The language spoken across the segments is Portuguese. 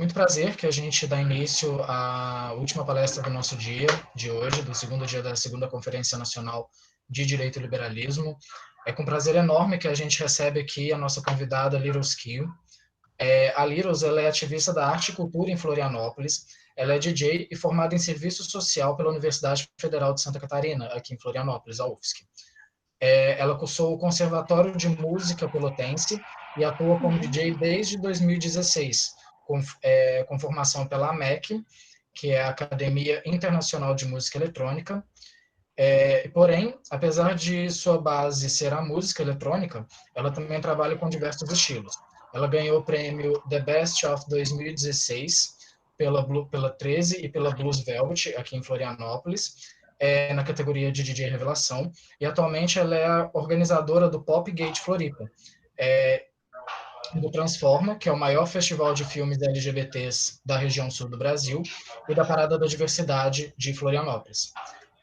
muito prazer que a gente dá início à última palestra do nosso dia, de hoje, do segundo dia da segunda Conferência Nacional de Direito e Liberalismo. É com prazer enorme que a gente recebe aqui a nossa convidada, Liros Kio. A Liros, ela é ativista da arte e cultura em Florianópolis, ela é DJ e formada em serviço social pela Universidade Federal de Santa Catarina, aqui em Florianópolis, a UFSC. Ela cursou o Conservatório de Música Pelotense e atua como DJ desde 2016, com formação pela AMEC, que é a Academia Internacional de Música Eletrônica. Porém, apesar de sua base ser a música eletrônica, ela também trabalha com diversos estilos. Ela ganhou o prêmio The Best of 2016 pela 13 e pela Blues Velvet, aqui em Florianópolis, na categoria de DJ Revelação, e atualmente ela é a organizadora do Pop Gate Floripa, do Transforma, que é o maior festival de filmes LGBTs da região sul do Brasil, e da Parada da Diversidade de Florianópolis.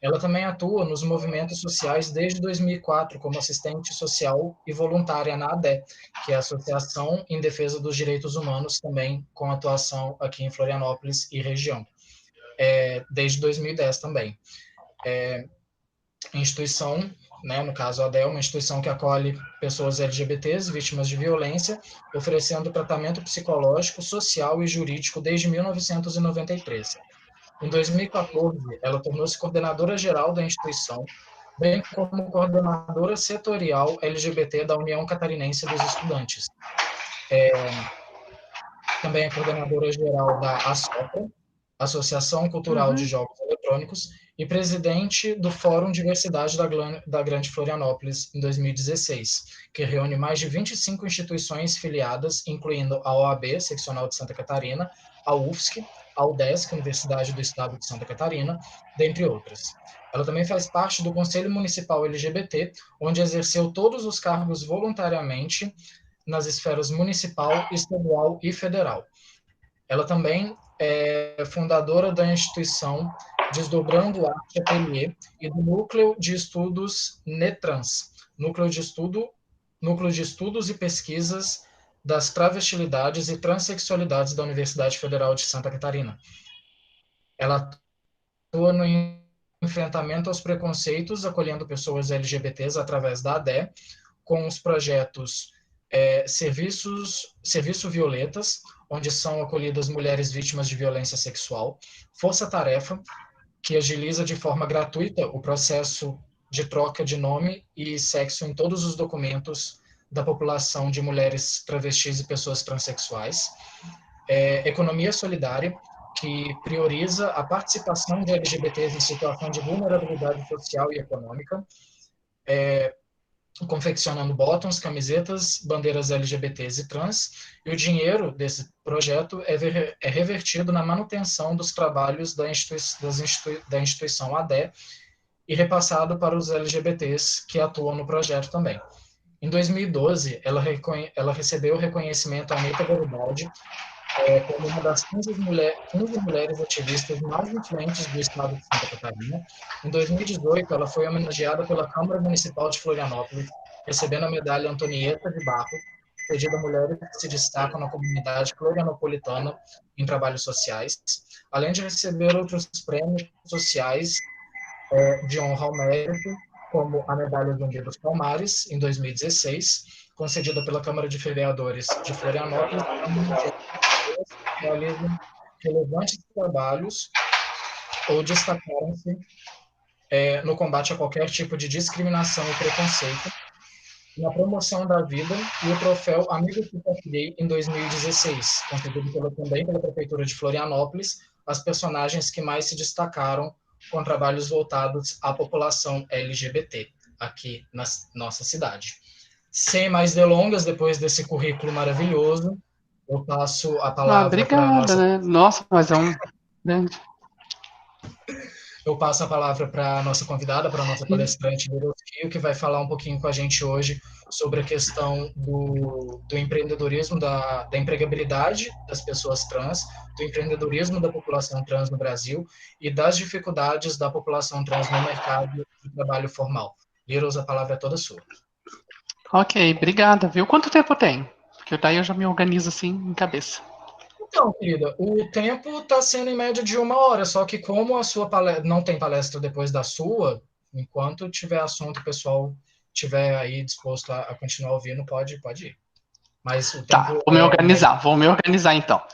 Ela também atua nos movimentos sociais desde 2004 como assistente social e voluntária na ADE, que é a Associação em Defesa dos Direitos Humanos, também com atuação aqui em Florianópolis e região, desde 2010 também. Instituição, no caso a ADE, é uma instituição que acolhe pessoas LGBTs, vítimas de violência, oferecendo tratamento psicológico, social e jurídico desde 1993. Em 2014, ela tornou-se coordenadora geral da instituição, bem como coordenadora setorial LGBT da União Catarinense dos Estudantes. Também é coordenadora geral da ASOPRA, Associação Cultural de Jogos Eletrônicos, e presidente do Fórum Diversidade da Grande Florianópolis, em 2016, que reúne mais de 25 instituições filiadas, incluindo a OAB, Seccional de Santa Catarina, a UFSC, a UDESC, Universidade do Estado de Santa Catarina, dentre outras. Ela também faz parte do Conselho Municipal LGBT, onde exerceu todos os cargos voluntariamente nas esferas municipal, estadual e federal. Ela também é fundadora da instituição Desdobrando Arte Ateliê e do Núcleo de Estudos NETRANS, Núcleo de Estudos e Pesquisas das Travestilidades e Transsexualidades da Universidade Federal de Santa Catarina. Ela atua no enfrentamento aos preconceitos, acolhendo pessoas LGBTs através da ADE, com os projetos Serviço Violetas, onde são acolhidas mulheres vítimas de violência sexual, Força Tarefa, que agiliza de forma gratuita o processo de troca de nome e sexo em todos os documentos da população de mulheres travestis e pessoas transexuais, Economia Solidária, que prioriza a participação de LGBTs em situação de vulnerabilidade social e econômica, confeccionando bottoms, camisetas, bandeiras LGBTs e trans, e o dinheiro desse projeto é revertido na manutenção dos trabalhos da instituição ADE e repassado para os LGBTs que atuam no projeto também. Em 2012, ela recebeu o reconhecimento Anitta Garibaldi como uma das 15 mulheres ativistas mais influentes do estado de Santa Catarina. Em 2018, ela foi homenageada pela Câmara Municipal de Florianópolis, recebendo a medalha Antonieta de Barro, pedida a mulheres que se destacam na comunidade florianopolitana em trabalhos sociais, além de receber outros prêmios sociais de honra ao mérito, como a medalha Zumbi dos Palmares, em 2016, concedida pela Câmara de Vereadores de Florianópolis, que realizam relevantes trabalhos ou destacaram-se no combate a qualquer tipo de discriminação e preconceito, na promoção da vida, e o troféu Amigo que Partilhei em 2016, concedido também pela Prefeitura de Florianópolis, as personagens que mais se destacaram com trabalhos voltados à população LGBT aqui na nossa cidade. Sem mais delongas, depois desse currículo maravilhoso, eu passo a palavra para a nossa... né? Nossa, mas é um grande... Eu passo a palavra para a nossa convidada, para a nossa palestrante, Liros Kio, que vai falar um pouquinho com a gente hoje sobre a questão do empreendedorismo, da empregabilidade das pessoas trans, do empreendedorismo da população trans no Brasil e das dificuldades da população trans no mercado de trabalho formal. Liros, a palavra é toda sua. Ok, obrigada, viu? Quanto tempo tem? Porque daí eu já me organizo assim em cabeça. Então, querida, o tempo está sendo em média de 1 hora, só que como a sua palestra, não tem palestra depois da sua, enquanto tiver assunto, o pessoal tiver aí disposto a continuar ouvindo, pode ir. Mas o Tá, tempo é médio. vou me organizar então. Tá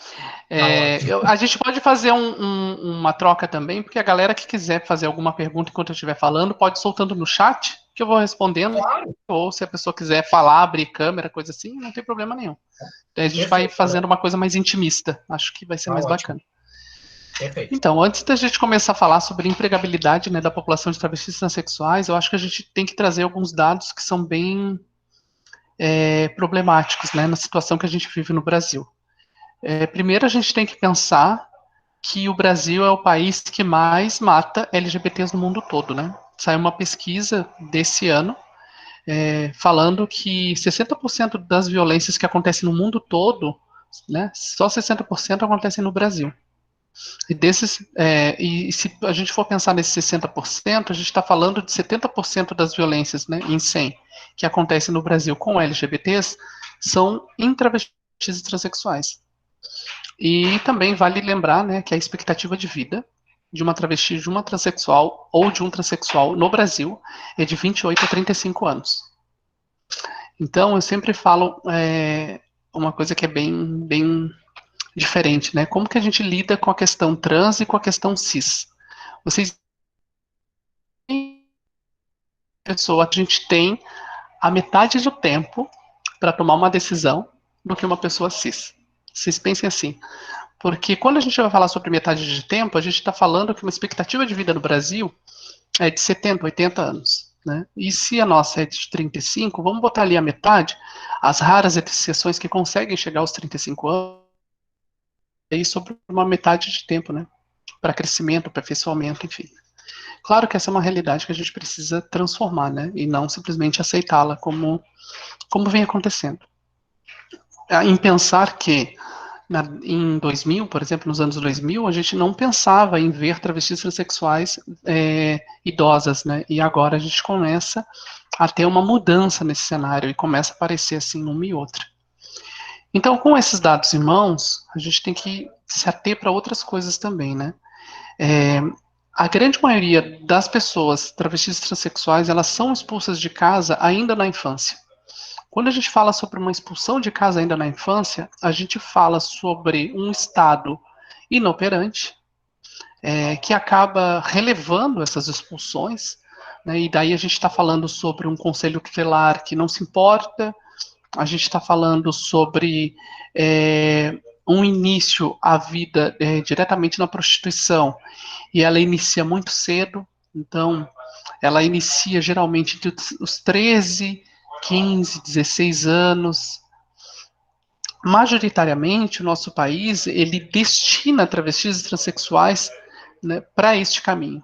ótimo. A gente pode fazer uma troca também, porque a galera que quiser fazer alguma pergunta enquanto eu estiver falando, pode ir soltando no chat, que eu vou respondendo, Claro, ou se a pessoa quiser falar, abrir câmera, coisa assim, não tem problema nenhum. Daí a gente vai perfeito, fazendo uma coisa mais intimista, acho que vai ser tá mais ótimo, bacana. perfeito. Então, antes da gente começar a falar sobre empregabilidade, né, da população de travestis e transexuais, eu acho que a gente tem que trazer alguns dados que são bem problemáticos, né, na situação que a gente vive no Brasil. Primeiro, a gente tem que pensar que o Brasil é o país que mais mata LGBTs no mundo todo, né? Saiu uma pesquisa desse ano falando que 60% das violências que acontecem no mundo todo, né, só 60% acontecem no Brasil. E desses, e se a gente for pensar nesses 60%, a gente está falando de 70% das violências, né, em 100, que acontecem no Brasil com LGBTs, são em travestis e transexuais. E também vale lembrar, né, que a expectativa de vida de uma travesti, de uma transexual ou de um transexual no Brasil é de 28 a 35 anos. Então, eu sempre falo uma coisa que é bem diferente, né? Como que a gente lida com a questão trans e com a questão cis? Vocês pessoa, a gente tem a metade do tempo para tomar uma decisão do que uma pessoa cis. Vocês pensem assim, porque quando a gente vai falar sobre metade de tempo, a gente está falando que uma expectativa de vida no Brasil é de 70, 80 anos. Né? E se a nossa é de 35, vamos botar ali a metade, as raras exceções que conseguem chegar aos 35 anos, aí sobre uma metade de tempo, né? Para crescimento, aperfeiçoamento, enfim. Claro que essa é uma realidade que a gente precisa transformar, né? E não simplesmente aceitá-la como vem acontecendo. Em pensar que em 2000, por exemplo, nos anos 2000, a gente não pensava em ver travestis transexuais idosas, né? E agora a gente começa a ter uma mudança nesse cenário e começa a aparecer assim uma e outra. Então, com esses dados em mãos, a gente tem que se ater para outras coisas também, né? A grande maioria das pessoas travestis transexuais, elas são expulsas de casa ainda na infância. Quando a gente fala sobre uma expulsão de casa ainda na infância, a gente fala sobre um Estado inoperante, que acaba relevando essas expulsões, né, e daí a gente está falando sobre um conselho tutelar que não se importa, a gente está falando sobre um início à vida diretamente na prostituição, e ela inicia muito cedo, então ela inicia geralmente entre os 13, 15, 16 anos. Majoritariamente, o nosso país, ele destina travestis e transexuais, né, para este caminho.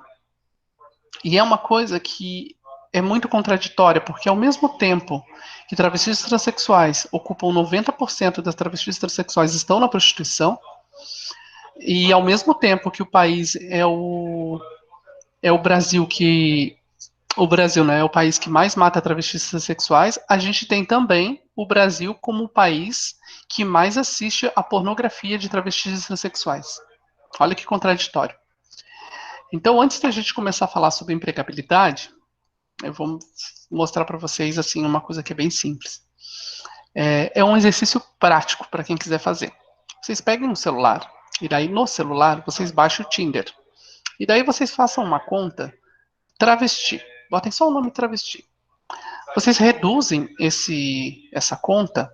E é uma coisa que é muito contraditória, porque ao mesmo tempo que travestis e transexuais ocupam 90% das travestis e transexuais estão na prostituição, e ao mesmo tempo que o país é o Brasil que o Brasil, né, é o país que mais mata travestis transexuais, a gente tem também o Brasil como o país que mais assiste a pornografia de travestis transexuais. Olha que contraditório. Então, antes da gente começar a falar sobre empregabilidade, eu vou mostrar para vocês assim uma coisa que é bem simples. É um exercício prático para quem quiser fazer. Vocês peguem um celular e daí no celular vocês baixam o Tinder. E daí vocês façam uma conta travesti. Botem só o nome travesti. Vocês reduzem essa conta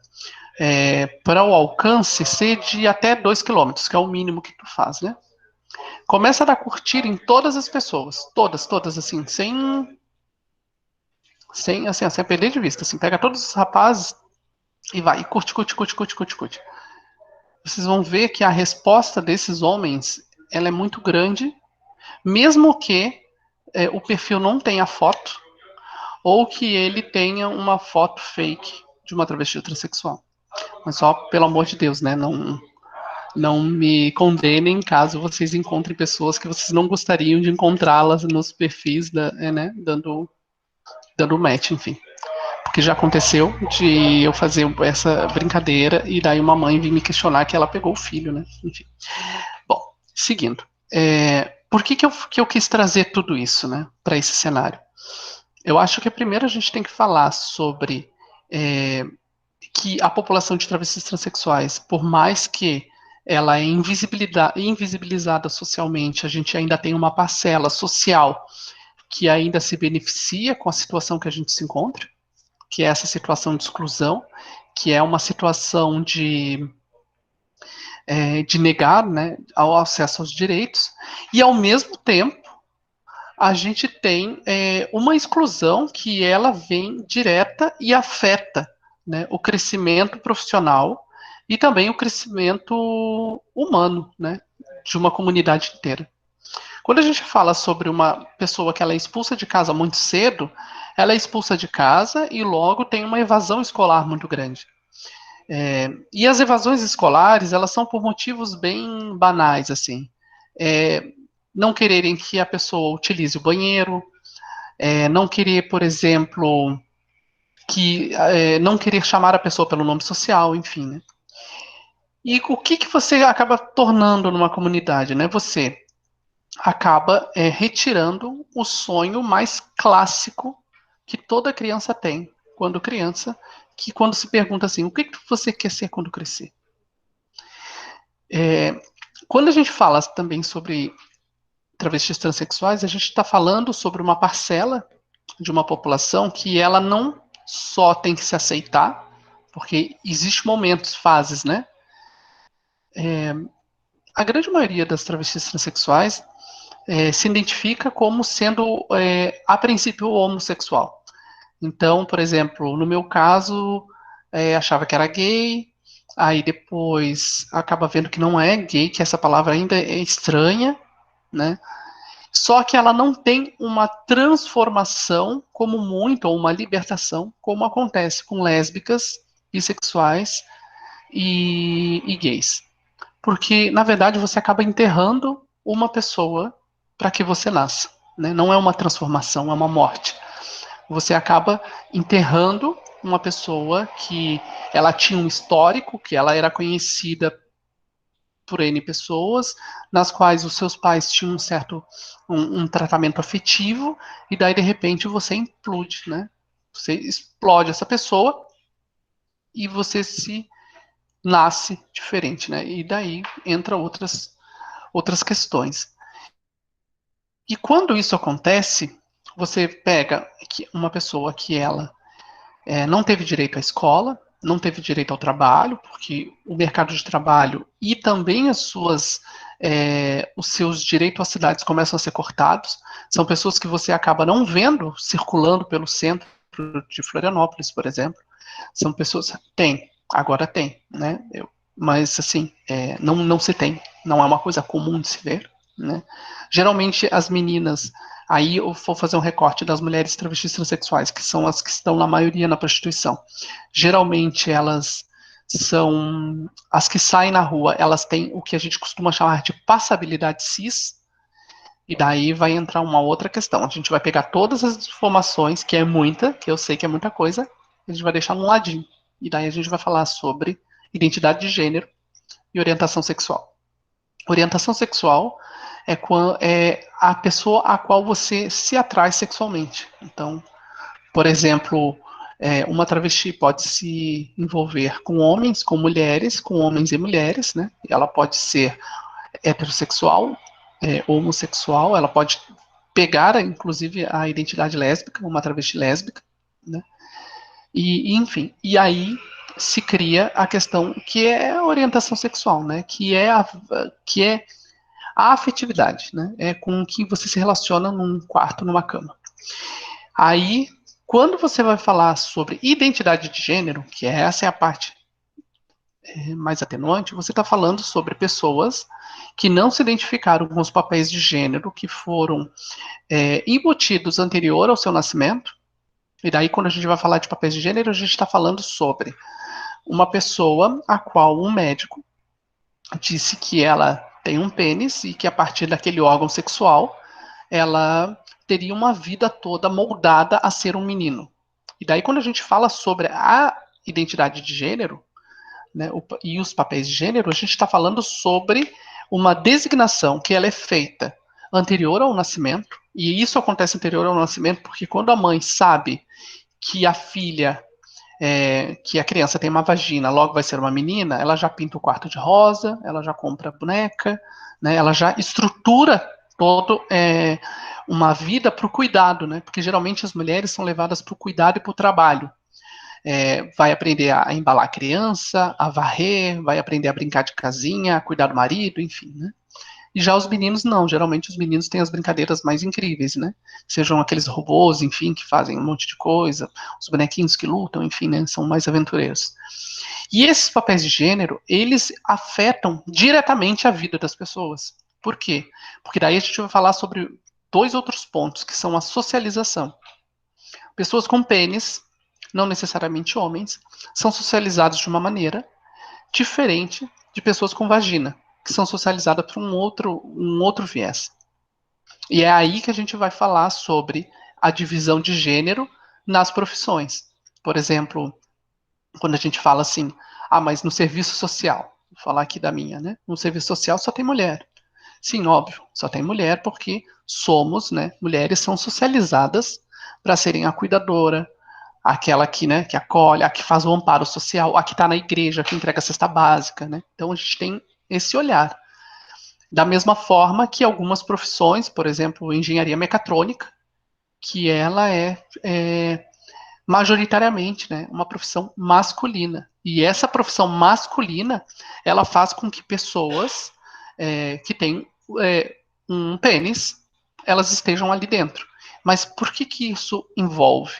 para o alcance ser de até 2 quilômetros, que é o mínimo que tu faz, né? Começa a dar curtir em todas as pessoas, todas, assim, sem perder de vista, assim, pega todos os rapazes e vai, e curte. Vocês vão ver que a resposta desses homens, ela é muito grande, mesmo que o perfil não tenha foto, ou que ele tenha uma foto fake de uma travesti transexual. Mas só, pelo amor de Deus, né? Não me condenem caso vocês encontrem pessoas que vocês não gostariam de encontrá-las nos perfis, né? Dando match, enfim. porque já aconteceu de eu fazer essa brincadeira e daí uma mãe vir me questionar que ela pegou o filho, né? Enfim. Bom, seguindo. Por que eu quis trazer tudo isso, né, para esse cenário? Eu acho que primeiro a gente tem que falar sobre que a população de travestis transexuais, por mais que ela é invisibilizada socialmente, a gente ainda tem uma parcela social que ainda se beneficia com a situação que a gente se encontra, que é essa situação de exclusão, que é uma situação de negar, né, ao acesso aos direitos, e ao mesmo tempo a gente tem uma exclusão que ela vem direta e afeta, né, o crescimento profissional e também o crescimento humano, né, de uma comunidade inteira. Quando a gente fala sobre uma pessoa que ela é expulsa de casa muito cedo, ela é expulsa de casa e logo tem uma evasão escolar muito grande. E as evasões escolares, elas são por motivos bem banais, assim. Não quererem que a pessoa utilize o banheiro, não querer, por exemplo, não querer chamar a pessoa pelo nome social, enfim, né? E o que você acaba tornando numa comunidade, né? Você acaba retirando o sonho mais clássico que toda criança tem quando criança, que quando se pergunta assim, o que você quer ser quando crescer? Quando a gente fala também sobre travestis transexuais, a gente está falando sobre uma parcela de uma população que ela não só tem que se aceitar, porque existem momentos, fases, né? A grande maioria das travestis transexuais se identifica como sendo, a princípio, homossexual. Então, por exemplo, no meu caso, achava que era gay, aí depois acaba vendo que não é gay, que essa palavra ainda é estranha, né? Só que ela não tem uma transformação como muito, ou uma libertação, como acontece com lésbicas, bissexuais e gays. Porque, na verdade, você acaba enterrando uma pessoa para que você nasça. Né? Não é uma transformação, é uma morte. Você acaba enterrando uma pessoa que ela tinha um histórico, que ela era conhecida por N pessoas, nas quais os seus pais tinham um tratamento afetivo, e daí, de repente, você implode, né? Você explode essa pessoa e você se nasce diferente, né? E daí entra outras questões. E quando isso acontece, você pega uma pessoa que ela não teve direito à escola, não teve direito ao trabalho, porque o mercado de trabalho e também os seus direitos às cidades começam a ser cortados. São pessoas que você acaba não vendo circulando pelo centro de Florianópolis, por exemplo. São pessoas. Agora tem, né? Mas assim, não se tem, não é uma coisa comum de se ver, né? Geralmente as meninas, aí eu vou fazer um recorte das mulheres travestis transexuais, que são as que estão na maioria na prostituição. Geralmente elas são as que saem na rua, elas têm o que a gente costuma chamar de passabilidade cis, e daí vai entrar uma outra questão. A gente vai pegar todas as informações, que é muita, que eu sei que é muita coisa, a gente vai deixar num ladinho. E daí a gente vai falar sobre identidade de gênero e orientação sexual. Orientação sexual é a pessoa a qual você se atrai sexualmente. Então, por exemplo, uma travesti pode se envolver com homens, com mulheres, com homens e mulheres, né? Ela pode ser heterossexual, homossexual, ela pode pegar, inclusive, a identidade lésbica, uma travesti lésbica, né? Enfim, e aí se cria a questão que é a orientação sexual, né? Que é a afetividade, né? É com quem você se relaciona num quarto, numa cama. Aí, quando você vai falar sobre identidade de gênero, que essa é a parte mais atenuante, você está falando sobre pessoas que não se identificaram com os papéis de gênero que foram embutidos anterior ao seu nascimento. E daí, quando a gente vai falar de papéis de gênero, a gente está falando sobre uma pessoa a qual um médico disse que ela tem um pênis e que a partir daquele órgão sexual ela teria uma vida toda moldada a ser um menino. E daí, quando a gente fala sobre a identidade de gênero, né, e os papéis de gênero, a gente está falando sobre uma designação que ela é feita anterior ao nascimento, e isso acontece anterior ao nascimento porque quando a mãe sabe que a filha, que a criança tem uma vagina, logo vai ser uma menina, ela já pinta o quarto de rosa, ela já compra boneca, né, ela já estrutura todo uma vida para o cuidado, né, porque geralmente as mulheres são levadas para o cuidado e para o trabalho. Vai aprender a embalar a criança, a varrer, vai aprender a brincar de casinha, a cuidar do marido, enfim, né? E já os meninos não, geralmente os meninos têm as brincadeiras mais incríveis, né? Sejam aqueles robôs, enfim, que fazem um monte de coisa, os bonequinhos que lutam, enfim, né? São mais aventureiros. E esses papéis de gênero, eles afetam diretamente a vida das pessoas. Por quê? Porque daí a gente vai falar sobre 2 outros pontos, que são a socialização. Pessoas com pênis, não necessariamente homens, são socializados de uma maneira diferente de pessoas com vagina, que são socializadas por um outro viés. E é aí que a gente vai falar sobre a divisão de gênero nas profissões. Por exemplo, quando a gente fala assim, mas no serviço social, vou falar aqui da minha, né? No serviço social só tem mulher. Sim, óbvio, só tem mulher porque somos, né? Mulheres são socializadas para serem a cuidadora, aquela que, né, que acolhe, a que faz o amparo social, a que está na igreja, que entrega a cesta básica, né? Então a gente tem esse olhar. Da mesma forma que algumas profissões, por exemplo, engenharia mecatrônica, que ela é majoritariamente, né, uma profissão masculina. E essa profissão masculina, ela faz com que pessoas que têm um pênis, elas estejam ali dentro. Mas por que isso envolve,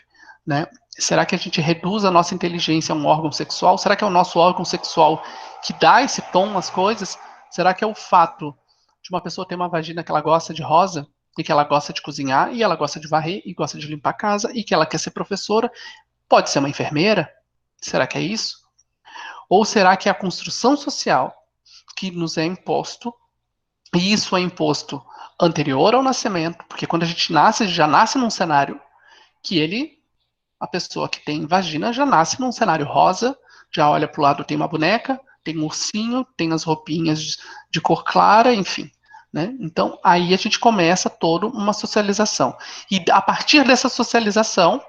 né? Será que a gente reduz a nossa inteligência a um órgão sexual? Será que é o nosso órgão sexual que dá esse tom às coisas? Será que é o fato de uma pessoa ter uma vagina que ela gosta de rosa e que ela gosta de cozinhar e ela gosta de varrer e gosta de limpar a casa e que ela quer ser professora? Pode ser uma enfermeira? Será que é isso? Ou será que é a construção social que nos é imposto, e isso é imposto anterior ao nascimento, porque quando a gente nasce, já nasce num cenário que a pessoa que tem vagina já nasce num cenário rosa, já olha para o lado, tem uma boneca, tem um ursinho, tem as roupinhas de cor clara, enfim. Né? Então, aí a gente começa toda uma socialização. E a partir dessa socialização,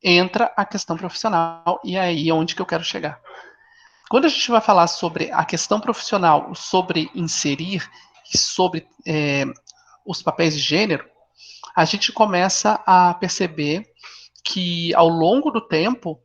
entra a questão profissional, e aí é onde que eu quero chegar. Quando a gente vai falar sobre a questão profissional, sobre inserir e sobre os papéis de gênero, a gente começa a perceber que ao longo do tempo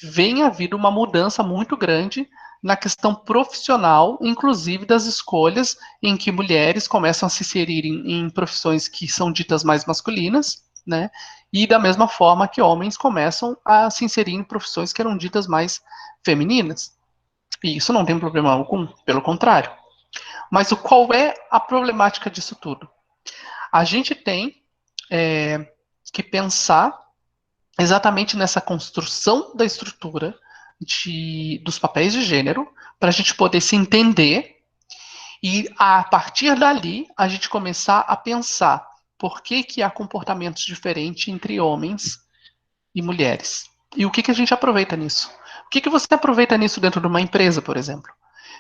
vem havido uma mudança muito grande na questão profissional, inclusive das escolhas em que mulheres começam a se inserir em profissões que são ditas mais masculinas, né? E da mesma forma que homens começam a se inserir em profissões que eram ditas mais femininas. E isso não tem problema algum, pelo contrário. Mas qual é a problemática disso tudo? A gente tem que pensar exatamente nessa construção da estrutura dos papéis de gênero, para a gente poder se entender e, a partir dali, a gente começar a pensar por que há comportamentos diferentes entre homens e mulheres. E o que a gente aproveita nisso? O que você aproveita nisso dentro de uma empresa, por exemplo?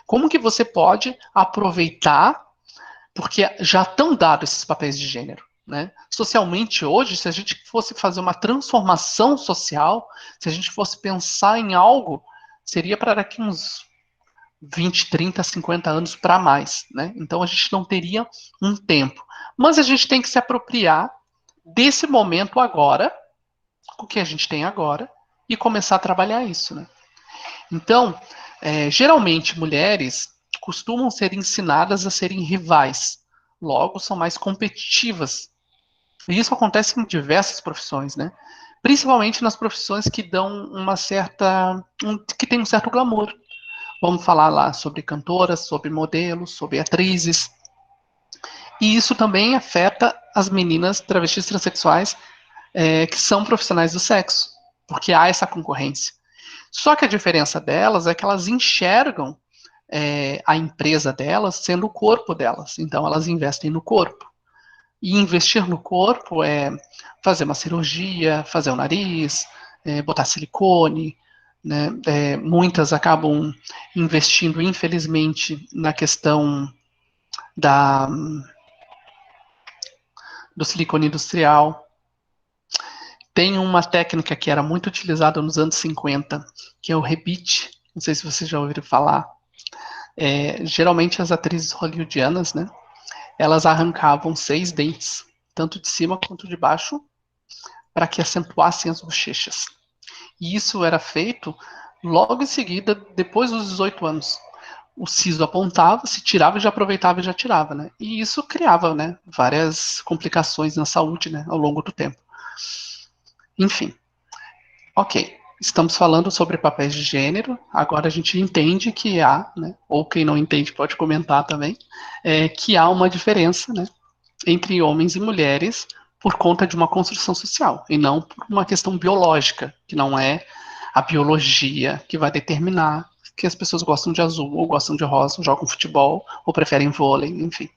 Como que você pode aproveitar, porque já estão dados esses papéis de gênero, né? Socialmente hoje, se a gente fosse fazer uma transformação social, se a gente fosse pensar em algo, seria para daqui uns 20, 30, 50 anos para mais, né? Então a gente não teria um tempo. Mas a gente tem que se apropriar desse momento agora, o que a gente tem agora, e começar a trabalhar isso, né? Então, geralmente mulheres costumam ser ensinadas a serem rivais, logo são mais competitivas. E isso acontece em diversas profissões, né? Principalmente nas profissões que dão que tem um certo glamour. Vamos falar lá sobre cantoras, sobre modelos, sobre atrizes. E isso também afeta as meninas travestis transexuais que são profissionais do sexo, porque há essa concorrência. Só que a diferença delas é que elas enxergam a empresa delas sendo o corpo delas. Então elas investem no corpo. E investir no corpo é fazer uma cirurgia, fazer o nariz, botar silicone, né? Muitas acabam investindo, infelizmente, na questão do silicone industrial. Tem uma técnica que era muito utilizada nos anos 50, que é o rebite. Não sei se vocês já ouviram falar. Geralmente as atrizes hollywoodianas, né, elas arrancavam 6 dentes, tanto de cima quanto de baixo, para que acentuassem as bochechas. E isso era feito logo em seguida, depois dos 18 anos. O siso apontava, se tirava, já aproveitava e já tirava, né? E isso criava, né, várias complicações na saúde, né, ao longo do tempo. Enfim, ok. Estamos falando sobre papéis de gênero. Agora a gente entende que há, né, ou quem não entende pode comentar também, que há uma diferença, né, entre homens e mulheres por conta de uma construção social e não por uma questão biológica, que não é a biologia que vai determinar que as pessoas gostam de azul ou gostam de rosa, ou jogam futebol ou preferem vôlei, enfim.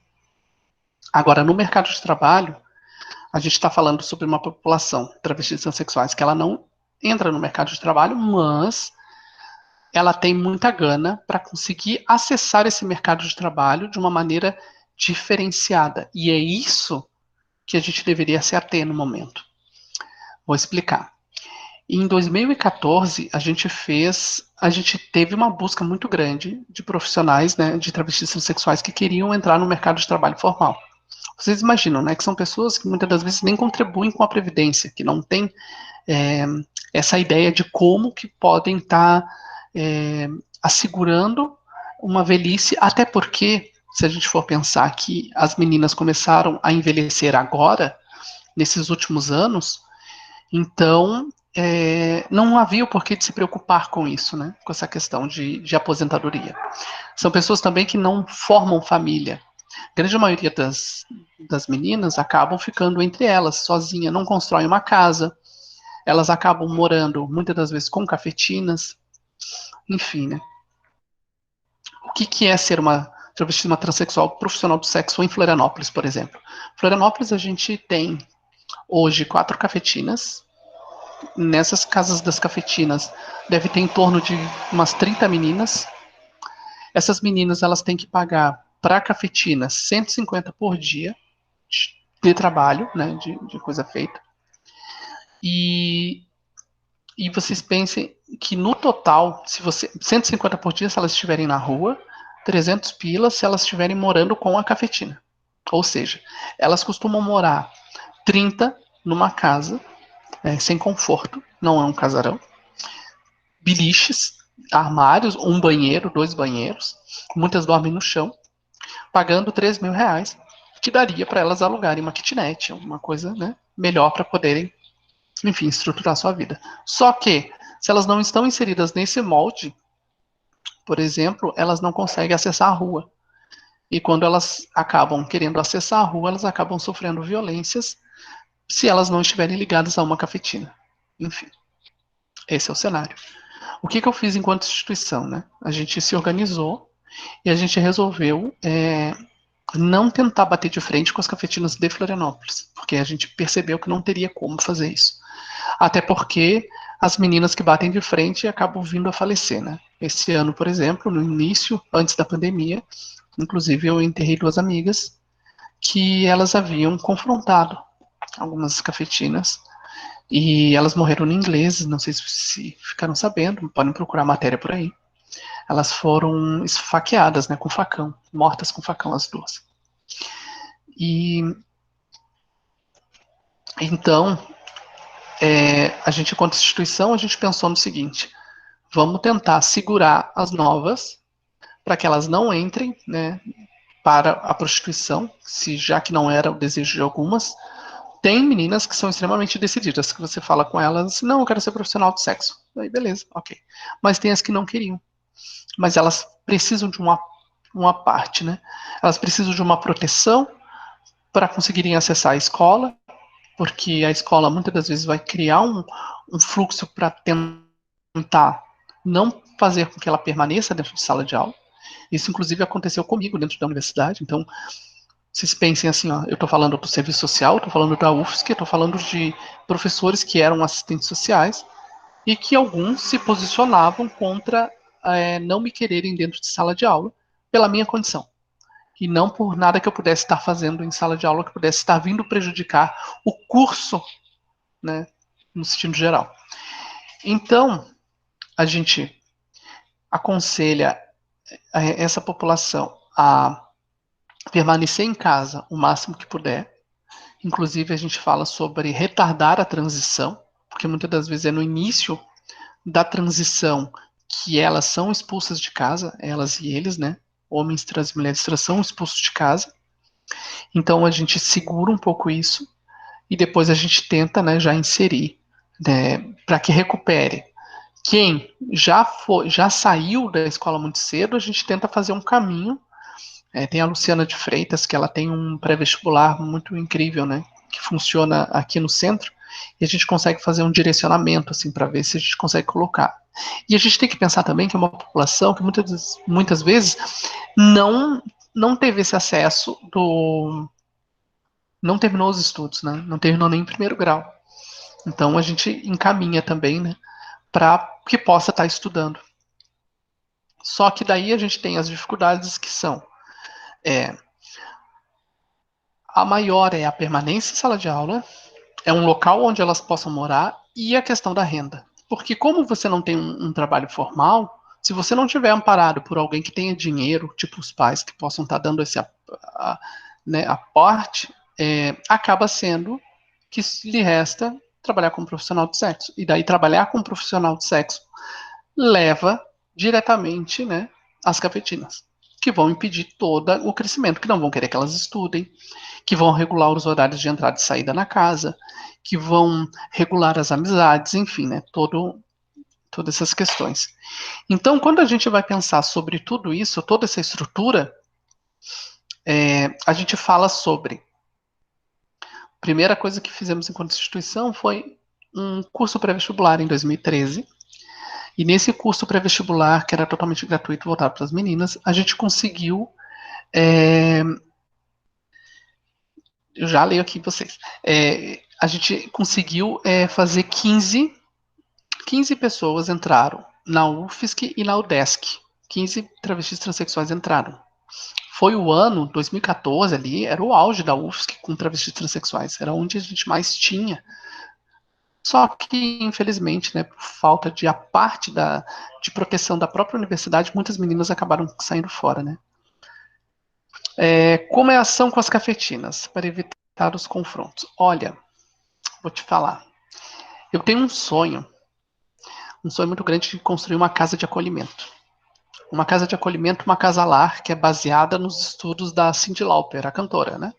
Agora, no mercado de trabalho, a gente está falando sobre uma população travestis e transexuais que ela não entra no mercado de trabalho, mas ela tem muita gana para conseguir acessar esse mercado de trabalho de uma maneira diferenciada. E é isso que a gente deveria se ater no momento. Vou explicar. Em 2014, a gente teve uma busca muito grande de profissionais, né, de travestis transexuais que queriam entrar no mercado de trabalho formal. Vocês imaginam, né, que são pessoas que muitas das vezes nem contribuem com a previdência, que não têm essa ideia de como que podem estar assegurando uma velhice, até porque, se a gente for pensar que as meninas começaram a envelhecer agora, nesses últimos anos, então não havia o porquê de se preocupar com isso, né? Com essa questão de aposentadoria. São pessoas também que não formam família. A grande maioria das meninas acabam ficando entre elas, sozinha, não constroem uma casa, elas acabam morando, muitas das vezes, com cafetinas, enfim, né? O que é ser uma travesti, uma transexual profissional do sexo em Florianópolis, por exemplo? Florianópolis, a gente tem hoje 4 cafetinas. Nessas casas das cafetinas deve ter em torno de umas 30 meninas. Essas meninas elas têm que pagar para a cafetina 150 por dia de trabalho, né, de coisa feita. E vocês pensem que no total, se você 150 por dia se elas estiverem na rua, 300 pilas se elas estiverem morando com a cafetina. Ou seja, elas costumam morar 30 numa casa, sem conforto, não é um casarão, biliches, armários, um banheiro, 2 banheiros, muitas dormem no chão, pagando 3 mil reais, que daria para elas alugarem uma kitnet, uma coisa, né, melhor para poderem, enfim, estruturar sua vida. Só que, se elas não estão inseridas nesse molde, por exemplo, elas não conseguem acessar a rua. E quando elas acabam querendo acessar a rua, elas acabam sofrendo violências se elas não estiverem ligadas a uma cafetina. Enfim, esse é o cenário. O que eu fiz enquanto instituição, né? A gente se organizou e a gente resolveu não tentar bater de frente com as cafetinas de Florianópolis, porque a gente percebeu que não teria como fazer isso. Até porque as meninas que batem de frente acabam vindo a falecer, né? Esse ano, por exemplo, no início, antes da pandemia, inclusive eu enterrei 2 amigas que elas haviam confrontado algumas cafetinas e elas morreram em inglês, não sei se ficaram sabendo, podem procurar a matéria por aí. Elas foram esfaqueadas, né, com facão, mortas com facão as 2. E então, a gente, enquanto instituição, a gente pensou no seguinte: vamos tentar segurar as novas para que elas não entrem, né, para a prostituição, se já que não era o desejo de algumas. Tem meninas que são extremamente decididas, que você fala com elas, não, eu quero ser profissional de sexo. Aí, beleza, ok. Mas tem as que não queriam. Mas elas precisam de uma parte, né? Elas precisam de uma proteção para conseguirem acessar a escola, porque a escola muitas das vezes vai criar um fluxo para tentar não fazer com que ela permaneça dentro de sala de aula. Isso, inclusive, aconteceu comigo dentro da universidade. Então, vocês pensem assim, ó, eu estou falando do serviço social, estou falando da UFSC, estou falando de professores que eram assistentes sociais e que alguns se posicionavam contra não me quererem dentro de sala de aula pela minha condição. E não por nada que eu pudesse estar fazendo em sala de aula que pudesse estar vindo prejudicar o curso, né, no sentido geral. Então, a gente aconselha essa população a permanecer em casa o máximo que puder. Inclusive, a gente fala sobre retardar a transição, porque muitas das vezes é no início da transição que elas são expulsas de casa, elas e eles, né? Homens trans e mulheres trans são expulsos de casa. Então, a gente segura um pouco isso e depois a gente tenta, né, já inserir, né, para que recupere. Quem já saiu da escola muito cedo, a gente tenta fazer um caminho. Tem a Luciana de Freitas, que ela tem um pré-vestibular muito incrível, né? Que funciona aqui no centro, e a gente consegue fazer um direcionamento, assim, para ver se a gente consegue colocar. E a gente tem que pensar também que é uma população que muitas vezes não teve esse acesso não terminou os estudos, né? Não terminou nem o primeiro grau. Então a gente encaminha também, né? Para que possa estar estudando. Só que daí a gente tem as dificuldades que são a maior é a permanência em sala de aula, é um local onde elas possam morar e a questão da renda. Porque como você não tem um trabalho formal, se você não tiver amparado por alguém que tenha dinheiro, tipo os pais que possam estar dando esse né, aporte, acaba sendo que lhe resta trabalhar com um profissional de sexo. E daí trabalhar com um profissional de sexo leva diretamente, né, às cafetinas, que vão impedir todo o crescimento, que não vão querer que elas estudem, que vão regular os horários de entrada e saída na casa, que vão regular as amizades, enfim, né, todas essas questões. Então, quando a gente vai pensar sobre tudo isso, toda essa estrutura, a gente fala sobre. A primeira coisa que fizemos enquanto instituição foi um curso pré-vestibular em 2013. E nesse curso pré-vestibular, que era totalmente gratuito, voltado para as meninas, a gente conseguiu. Eu já leio aqui vocês. A gente conseguiu fazer 15 pessoas entraram na UFSC e na UDESC. 15 travestis transexuais entraram. Foi o ano, 2014 ali, era o auge da UFSC com travestis transexuais. Era onde a gente mais tinha. Só que, infelizmente, né, por falta de a parte de proteção da própria universidade, muitas meninas acabaram saindo fora, né? Como é a ação com as cafetinas, para evitar os confrontos? Olha, vou te falar. Eu tenho um sonho muito grande de construir uma casa de acolhimento. Uma casa de acolhimento, uma casa-lar, que é baseada nos estudos da Cyndi Lauper, a cantora, né?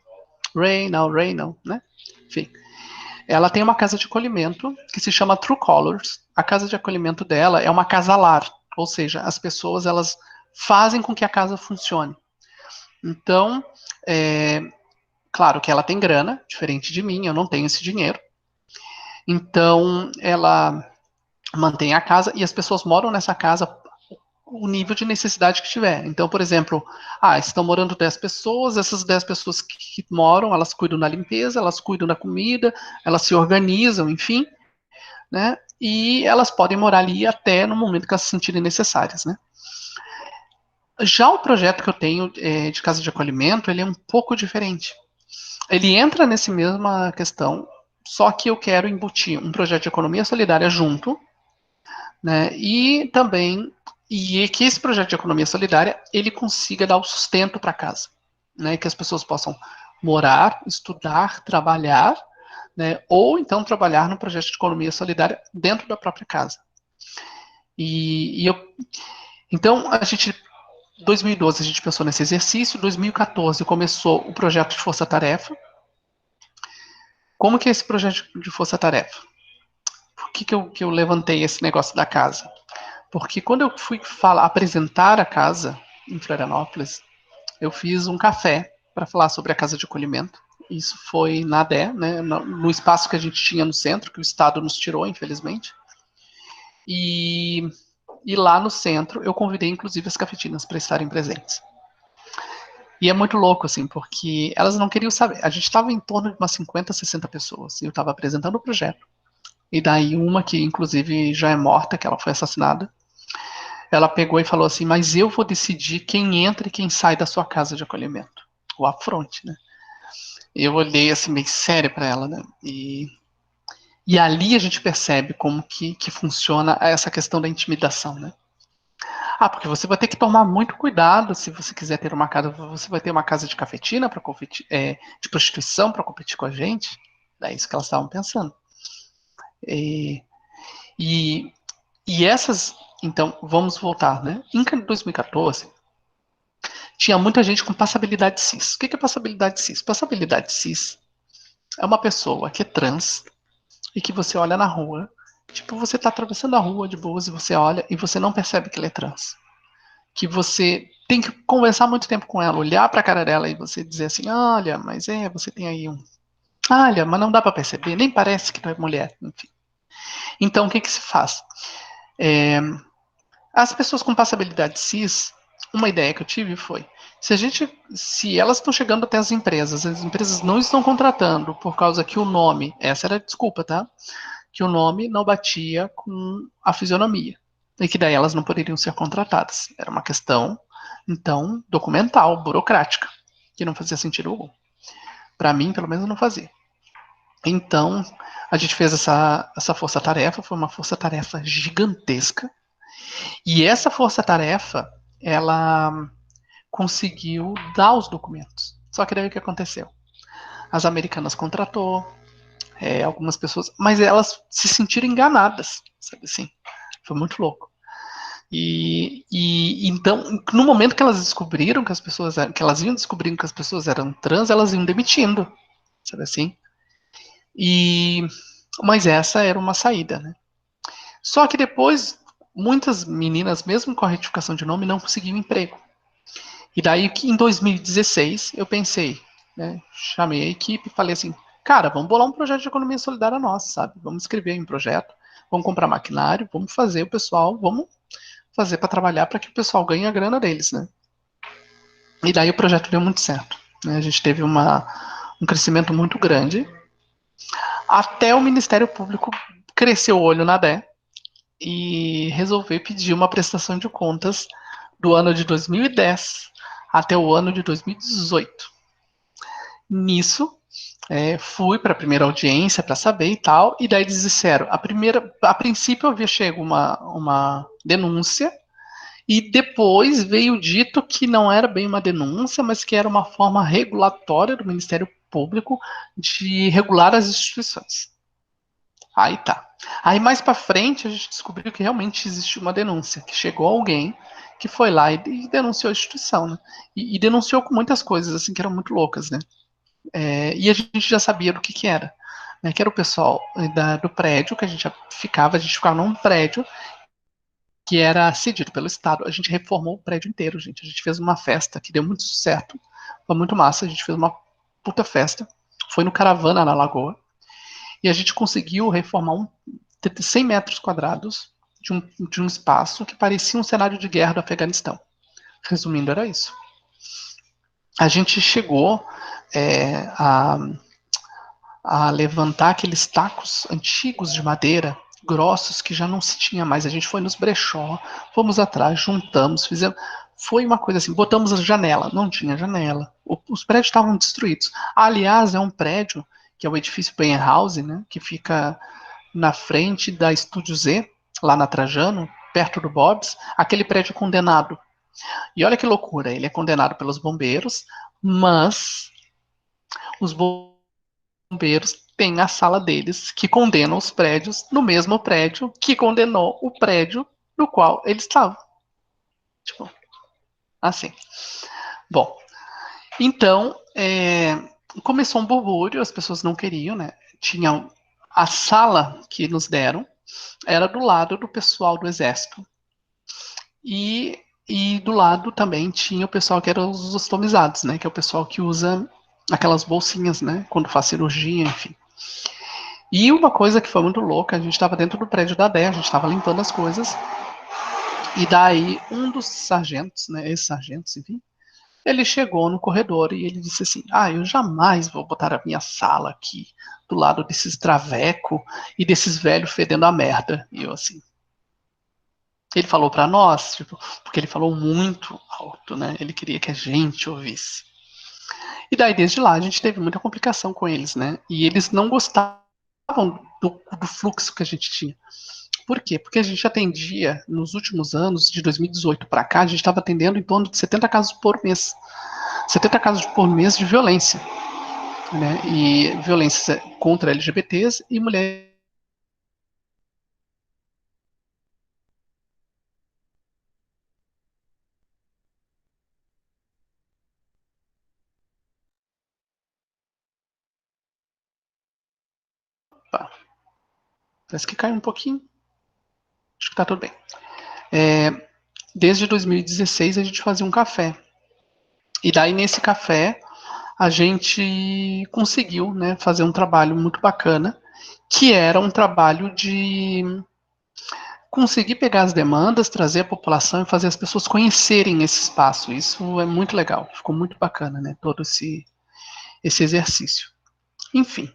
Rainbow, né? Enfim. Ela tem uma casa de acolhimento que se chama True Colors. A casa de acolhimento dela é uma casa-lar, ou seja, as pessoas elas fazem com que a casa funcione. Então, claro que ela tem grana, diferente de mim, eu não tenho esse dinheiro. Então, ela mantém a casa e as pessoas moram nessa casa o nível de necessidade que tiver. Então, por exemplo, estão morando 10 pessoas, essas 10 pessoas que moram, elas cuidam da limpeza, elas cuidam da comida, elas se organizam, enfim, né? E elas podem morar ali até no momento que elas se sentirem necessárias, né? Já o projeto que eu tenho de casa de acolhimento, ele é um pouco diferente. Ele entra nessa mesma questão, só que eu quero embutir um projeto de economia solidária junto, né? E também que esse projeto de economia solidária ele consiga dar o sustento para casa, né? Que as pessoas possam morar, estudar, trabalhar, né? Ou então trabalhar no projeto de economia solidária dentro da própria casa. Então a gente 2012 a gente pensou nesse exercício, 2014 começou o projeto de força-tarefa. Como que é esse projeto de força-tarefa? Por que eu levantei esse negócio da casa? Porque quando eu fui apresentar a casa em Florianópolis, eu fiz um café para falar sobre a casa de acolhimento. Isso foi na ADE, né, no espaço que a gente tinha no centro, que o Estado nos tirou, infelizmente. E lá no centro eu convidei inclusive as cafetinas para estarem presentes. E é muito louco, assim, porque elas não queriam saber. A gente estava em torno de umas 50, 60 pessoas. E eu estava apresentando o projeto. E daí uma que, inclusive, já é morta, que ela foi assassinada, ela pegou e falou assim, mas eu vou decidir quem entra e quem sai da sua casa de acolhimento. O afronte, né? Eu olhei assim, bem sério para ela, né? E ali a gente percebe como que funciona essa questão da intimidação, né? Ah, porque você vai ter que tomar muito cuidado se você quiser ter uma casa. Você vai ter uma casa de cafetina para competir, de prostituição para competir com a gente. É isso que elas estavam pensando. E, e, e essas. Então, vamos voltar, né? Em 2014, tinha muita gente com passabilidade cis. O que é passabilidade cis? Passabilidade cis é uma pessoa que é trans e que você olha na rua. Tipo, você tá atravessando a rua de boas e você olha e você não percebe que ele é trans. Que você tem que conversar muito tempo com ela, olhar para a cara dela e você dizer assim, olha, mas você tem aí um, olha, mas não dá para perceber, nem parece que tu é mulher, enfim. Então, o que que se faz? É, as pessoas com passabilidade cis, uma ideia que eu tive foi, se elas estão chegando até as empresas não estão contratando por causa que o nome, essa era a desculpa, tá? Que o nome não batia com a fisionomia. E que daí elas não poderiam ser contratadas. Era uma questão, então, documental, burocrática, que não fazia sentido algum. Para mim, pelo menos, não fazia. Então, a gente fez essa força-tarefa, foi uma força-tarefa gigantesca, e essa força-tarefa, ela conseguiu dar os documentos. Só que daí o que aconteceu? As americanas contratou, algumas pessoas, mas elas se sentiram enganadas, sabe assim? Foi muito louco. E então, no momento que elas descobriram que as pessoas que elas iam descobrindo que as pessoas eram trans, elas iam demitindo, sabe assim? E mas essa era uma saída, né? Só que depois muitas meninas, mesmo com a retificação de nome, não conseguiam emprego. E daí que em 2016 eu pensei, né? Chamei a equipe e falei assim, cara, vamos bolar um projeto de economia solidária nossa, sabe? Vamos escrever um projeto, vamos comprar maquinário, vamos fazer o pessoal, vamos fazer para trabalhar para que o pessoal ganhe a grana deles, né? E daí o projeto deu muito certo. Né? A gente teve um crescimento muito grande, até o Ministério Público cresceu o olho na Dé e resolveu pedir uma prestação de contas do ano de 2010 até o ano de 2018. Nisso, fui para a primeira audiência para saber e tal, e daí eles disseram, a princípio havia chego uma denúncia. E depois veio dito que não era bem uma denúncia, mas que era uma forma regulatória do Ministério Público de regular as instituições. Aí tá. Aí mais para frente a gente descobriu que realmente existiu uma denúncia, que chegou alguém que foi lá e denunciou a instituição, né? E denunciou com muitas coisas assim que eram muito loucas, né? E a gente já sabia do que era, né? Que era o pessoal do prédio que a gente ficava num prédio que era cedido pelo Estado. A gente reformou o prédio inteiro, gente. A gente fez uma festa que deu muito certo. Foi muito massa. A gente fez uma puta festa. Foi no Caravana, na Lagoa. E a gente conseguiu reformar 100 metros quadrados de um espaço que parecia um cenário de guerra do Afeganistão. Resumindo, era isso. A gente chegou a levantar aqueles tacos antigos de madeira, grossos, que já não se tinha mais. A gente foi nos brechó, fomos atrás, juntamos, fizemos. Foi uma coisa assim, botamos a janela, não tinha janela. Os prédios estavam destruídos. Aliás, é um prédio, que é o edifício House, né, que fica na frente da Estúdio Z, lá na Trajano, perto do Bob's, aquele prédio condenado. E olha que loucura, ele é condenado pelos bombeiros, mas os bombeiros têm a sala deles que condena os prédios no mesmo prédio que condenou o prédio no qual eles estavam. Tipo, assim. Bom, então, começou um burburinho, as pessoas não queriam, né? Tinha a sala que nos deram, era do lado do pessoal do exército. E do lado também tinha o pessoal que eram os ostomizados, né? Que é o pessoal que usa aquelas bolsinhas, né? Quando faz cirurgia, enfim. E uma coisa que foi muito louca, a gente estava dentro do prédio da DEA, a gente estava limpando as coisas, e daí um dos sargentos, né, ex-sargentos, enfim, Ele chegou no corredor e ele disse assim: eu jamais vou botar a minha sala aqui do lado desses traveco e desses velhos fedendo a merda. E eu assim. Ele falou para nós, tipo, porque ele falou muito alto, né? Ele queria que a gente ouvisse. E daí, desde lá, a gente teve muita complicação com eles, né? E eles não gostavam do fluxo que a gente tinha. Por quê? Porque a gente atendia, nos últimos anos, de 2018 para cá, a gente estava atendendo em torno de 70 casos por mês. 70 casos por mês de violência, né? E violência contra LGBTs e mulheres. Parece que caiu um pouquinho. Acho que está tudo bem. Desde 2016 a gente fazia um café. E daí nesse café a gente conseguiu, né, fazer um trabalho muito bacana, que era um trabalho de conseguir pegar as demandas, trazer a população e fazer as pessoas conhecerem esse espaço. Isso é muito legal, ficou muito bacana, né, todo esse exercício. Enfim.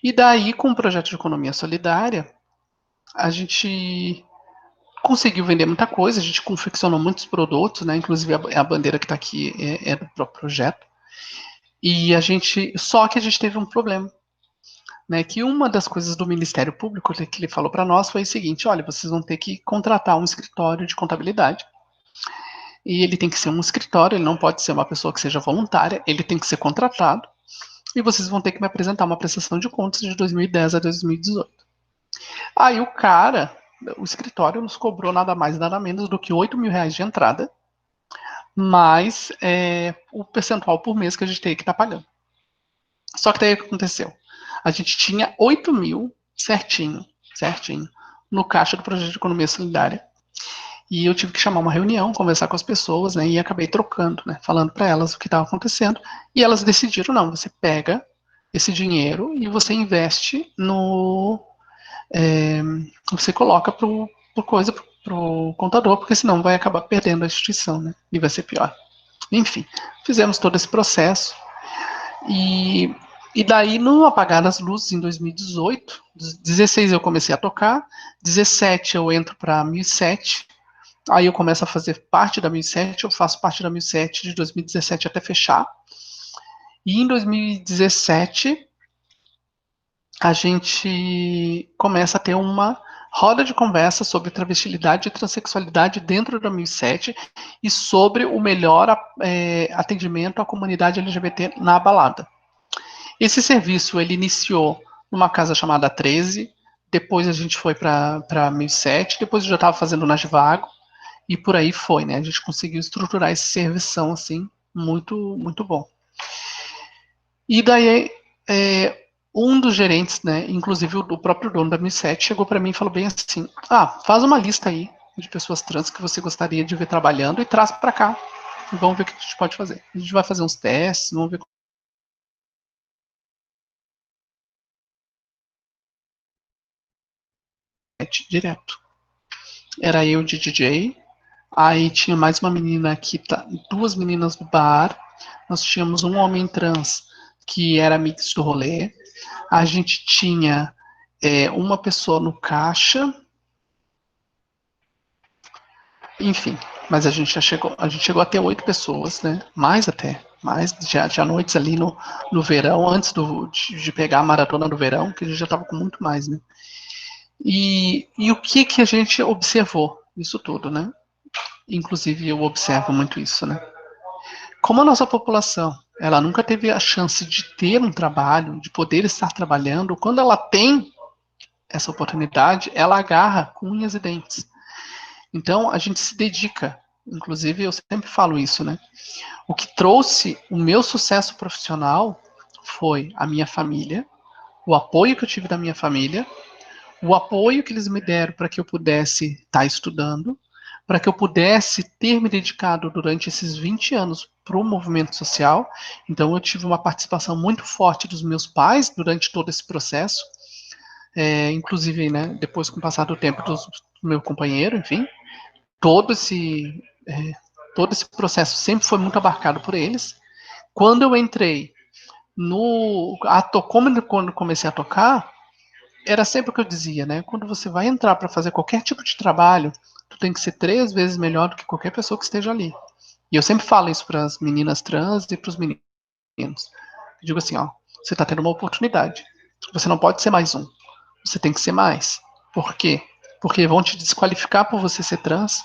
E daí, com o projeto de economia solidária, a gente conseguiu vender muita coisa, a gente confeccionou muitos produtos, né? Inclusive a bandeira que está aqui é do próprio projeto. E só que a gente teve um problema, né? Que uma das coisas do Ministério Público que ele falou para nós foi o seguinte: olha, vocês vão ter que contratar um escritório de contabilidade. E ele tem que ser um escritório, ele não pode ser uma pessoa que seja voluntária, ele tem que ser contratado. E vocês vão ter que me apresentar uma prestação de contas de 2010 a 2018. Aí o escritório nos cobrou nada mais nada menos do que R$ 8.000 de entrada, mais o percentual por mês que a gente tem que estar pagando. Só que daí o que aconteceu? A gente tinha 8.000 certinho, no caixa do projeto de economia solidária. E eu tive que chamar uma reunião, conversar com as pessoas, né, e acabei trocando, né, falando para elas o que estava acontecendo. E elas decidiram: não, você pega esse dinheiro e você investe você coloca pro contador, porque senão vai acabar perdendo a instituição, né? E vai ser pior. Enfim, fizemos todo esse processo e daí, no apagar das luzes, em 2018, 16 eu comecei a tocar, 17 eu entro para 1007, aí eu começo a fazer parte da 1007, eu faço parte da 1007 de 2017 até fechar, e em 2017 a gente começa a ter uma roda de conversa sobre travestilidade e transexualidade dentro da 1007 e sobre o melhor atendimento à comunidade LGBT na balada. Esse serviço ele iniciou numa casa chamada 13, depois a gente foi para 1007, depois eu já estava fazendo na Givago e por aí foi, né? A gente conseguiu estruturar esse serviço assim muito muito bom. E daí um dos gerentes, né, inclusive o próprio dono da 1007, chegou para mim e falou bem assim: faz uma lista aí de pessoas trans que você gostaria de ver trabalhando e traz para cá. E vamos ver o que a gente pode fazer. A gente vai fazer uns testes, vamos ver. Direto. Era eu de DJ, aí tinha mais uma menina aqui, duas meninas do bar, nós tínhamos um homem trans que era mix do rolê, a gente tinha uma pessoa no caixa, enfim, mas a gente chegou a ter 8 pessoas, né? Mais até, já noites ali no verão, antes de pegar a maratona do verão, que a gente já estava com muito mais, né? E o que a gente observou isso tudo, né? Inclusive eu observo muito isso, né? Como a nossa população, ela nunca teve a chance de ter um trabalho, de poder estar trabalhando, quando ela tem essa oportunidade, ela agarra com unhas e dentes. Então, a gente se dedica. Inclusive, eu sempre falo isso, né? O que trouxe o meu sucesso profissional foi a minha família, o apoio que eu tive da minha família, o apoio que eles me deram para que eu pudesse estar estudando, para que eu pudesse ter me dedicado durante esses 20 anos para o movimento social. Então, eu tive uma participação muito forte dos meus pais durante todo esse processo, inclusive, né, depois com o passar do tempo do meu companheiro, enfim, todo Todo esse processo sempre foi muito abarcado por eles. Quando eu entrei quando comecei a tocar, era sempre o que eu dizia, né? Quando você vai entrar para fazer qualquer tipo de trabalho, tu tem que ser 3 vezes melhor do que qualquer pessoa que esteja ali. E eu sempre falo isso para as meninas trans e para os meninos. Eu digo assim, ó, você está tendo uma oportunidade. Você não pode ser mais um. Você tem que ser mais. Por quê? Porque vão te desqualificar por você ser trans.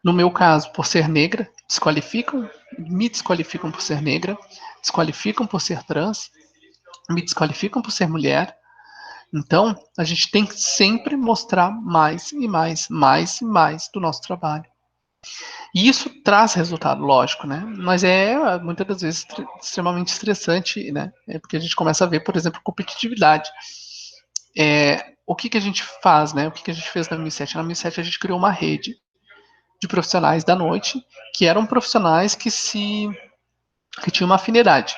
No meu caso, por ser negra, me desqualificam por ser negra, desqualificam por ser trans, me desqualificam por ser mulher. Então, a gente tem que sempre mostrar mais e mais, mais e mais do nosso trabalho. E isso traz resultado, lógico, né? Mas é muitas das vezes extremamente estressante, né? É porque a gente começa a ver, por exemplo, competitividade. O que a gente faz, né? O que a gente fez na 2007? Na 2007 a gente criou uma rede de profissionais da noite que eram profissionais que tinham uma afinidade.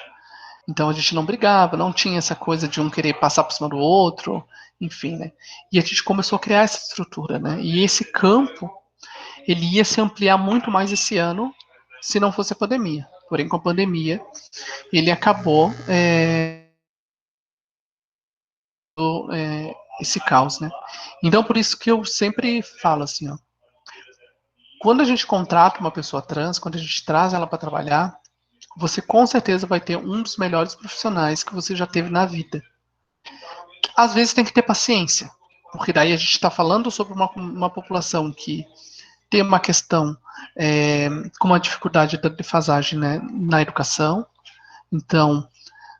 Então a gente não brigava, não tinha essa coisa de um querer passar por cima do outro, enfim, né? E a gente começou a criar essa estrutura, né? E esse campo ele ia se ampliar muito mais esse ano se não fosse a pandemia. Porém, com a pandemia, ele acabou esse caos, né? Então, por isso que eu sempre falo assim, ó, quando a gente contrata uma pessoa trans, quando a gente traz ela para trabalhar, você com certeza vai ter um dos melhores profissionais que você já teve na vida. Às vezes tem que ter paciência, porque daí a gente está falando sobre uma população que tem uma questão com uma dificuldade da defasagem, né, na educação. Então,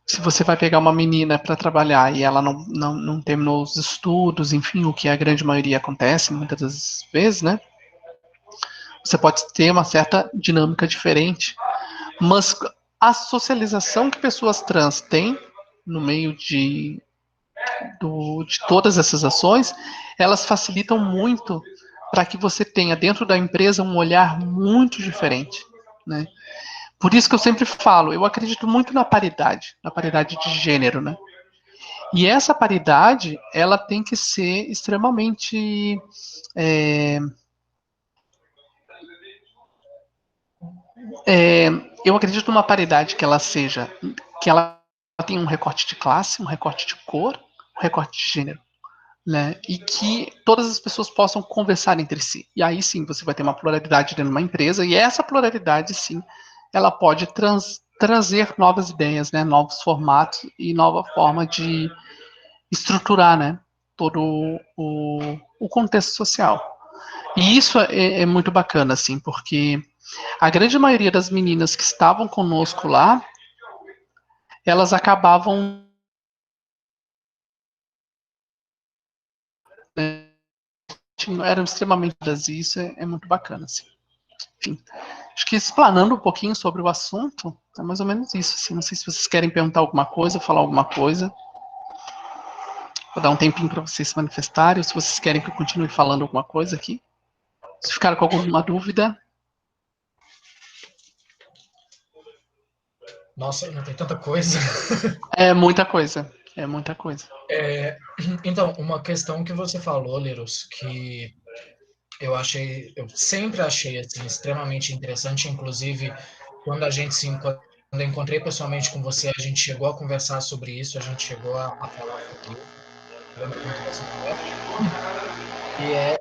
se você vai pegar uma menina para trabalhar e ela não terminou os estudos, enfim, o que a grande maioria acontece muitas das vezes, né? Você pode ter uma certa dinâmica diferente, mas a socialização que pessoas trans têm no meio de todas essas ações, elas facilitam muito para que você tenha dentro da empresa um olhar muito diferente, né? Por isso que eu sempre falo, eu acredito muito na paridade de gênero, né? E essa paridade, ela tem que ser extremamente é, é, eu acredito numa paridade que ela tenha um recorte de classe, um recorte de cor, um recorte de gênero, né? E que todas as pessoas possam conversar entre si. E aí sim você vai ter uma pluralidade dentro de uma empresa, e essa pluralidade, sim, ela pode trazer novas ideias, né? Novos formatos e nova forma de estruturar, né? Todo o contexto social. E isso é muito bacana, assim, porque a grande maioria das meninas que estavam conosco lá, elas acabavam, né, eram extremamente e isso é muito bacana, assim. Enfim, acho que explanando um pouquinho sobre o assunto, é mais ou menos isso, assim. Não sei se vocês querem perguntar alguma coisa, falar alguma coisa. Vou dar um tempinho para vocês se manifestarem, ou se vocês querem que eu continue falando alguma coisa aqui. Se ficaram com alguma dúvida. Nossa, não tem tanta coisa. É muita coisa. É muita coisa. Então, uma questão que você falou, Leros, que eu sempre achei assim, extremamente interessante, inclusive quando eu encontrei pessoalmente com você, a gente chegou a conversar sobre isso, a gente chegou a falar sobre isso. Eu lembro muito dessa conversa, que é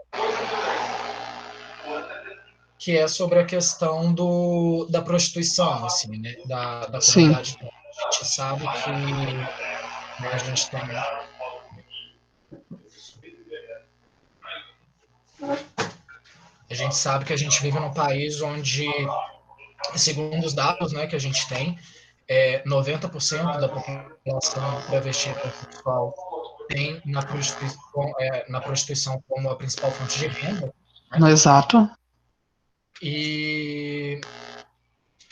que é sobre a questão da prostituição, assim, né, da Sim. comunidade. A gente sabe que, né, a gente sabe que a gente vive num país onde, segundo os dados, né, que a gente tem, 90% da população travesti e transexual tem na prostituição como a principal fonte de renda, né? Exato. E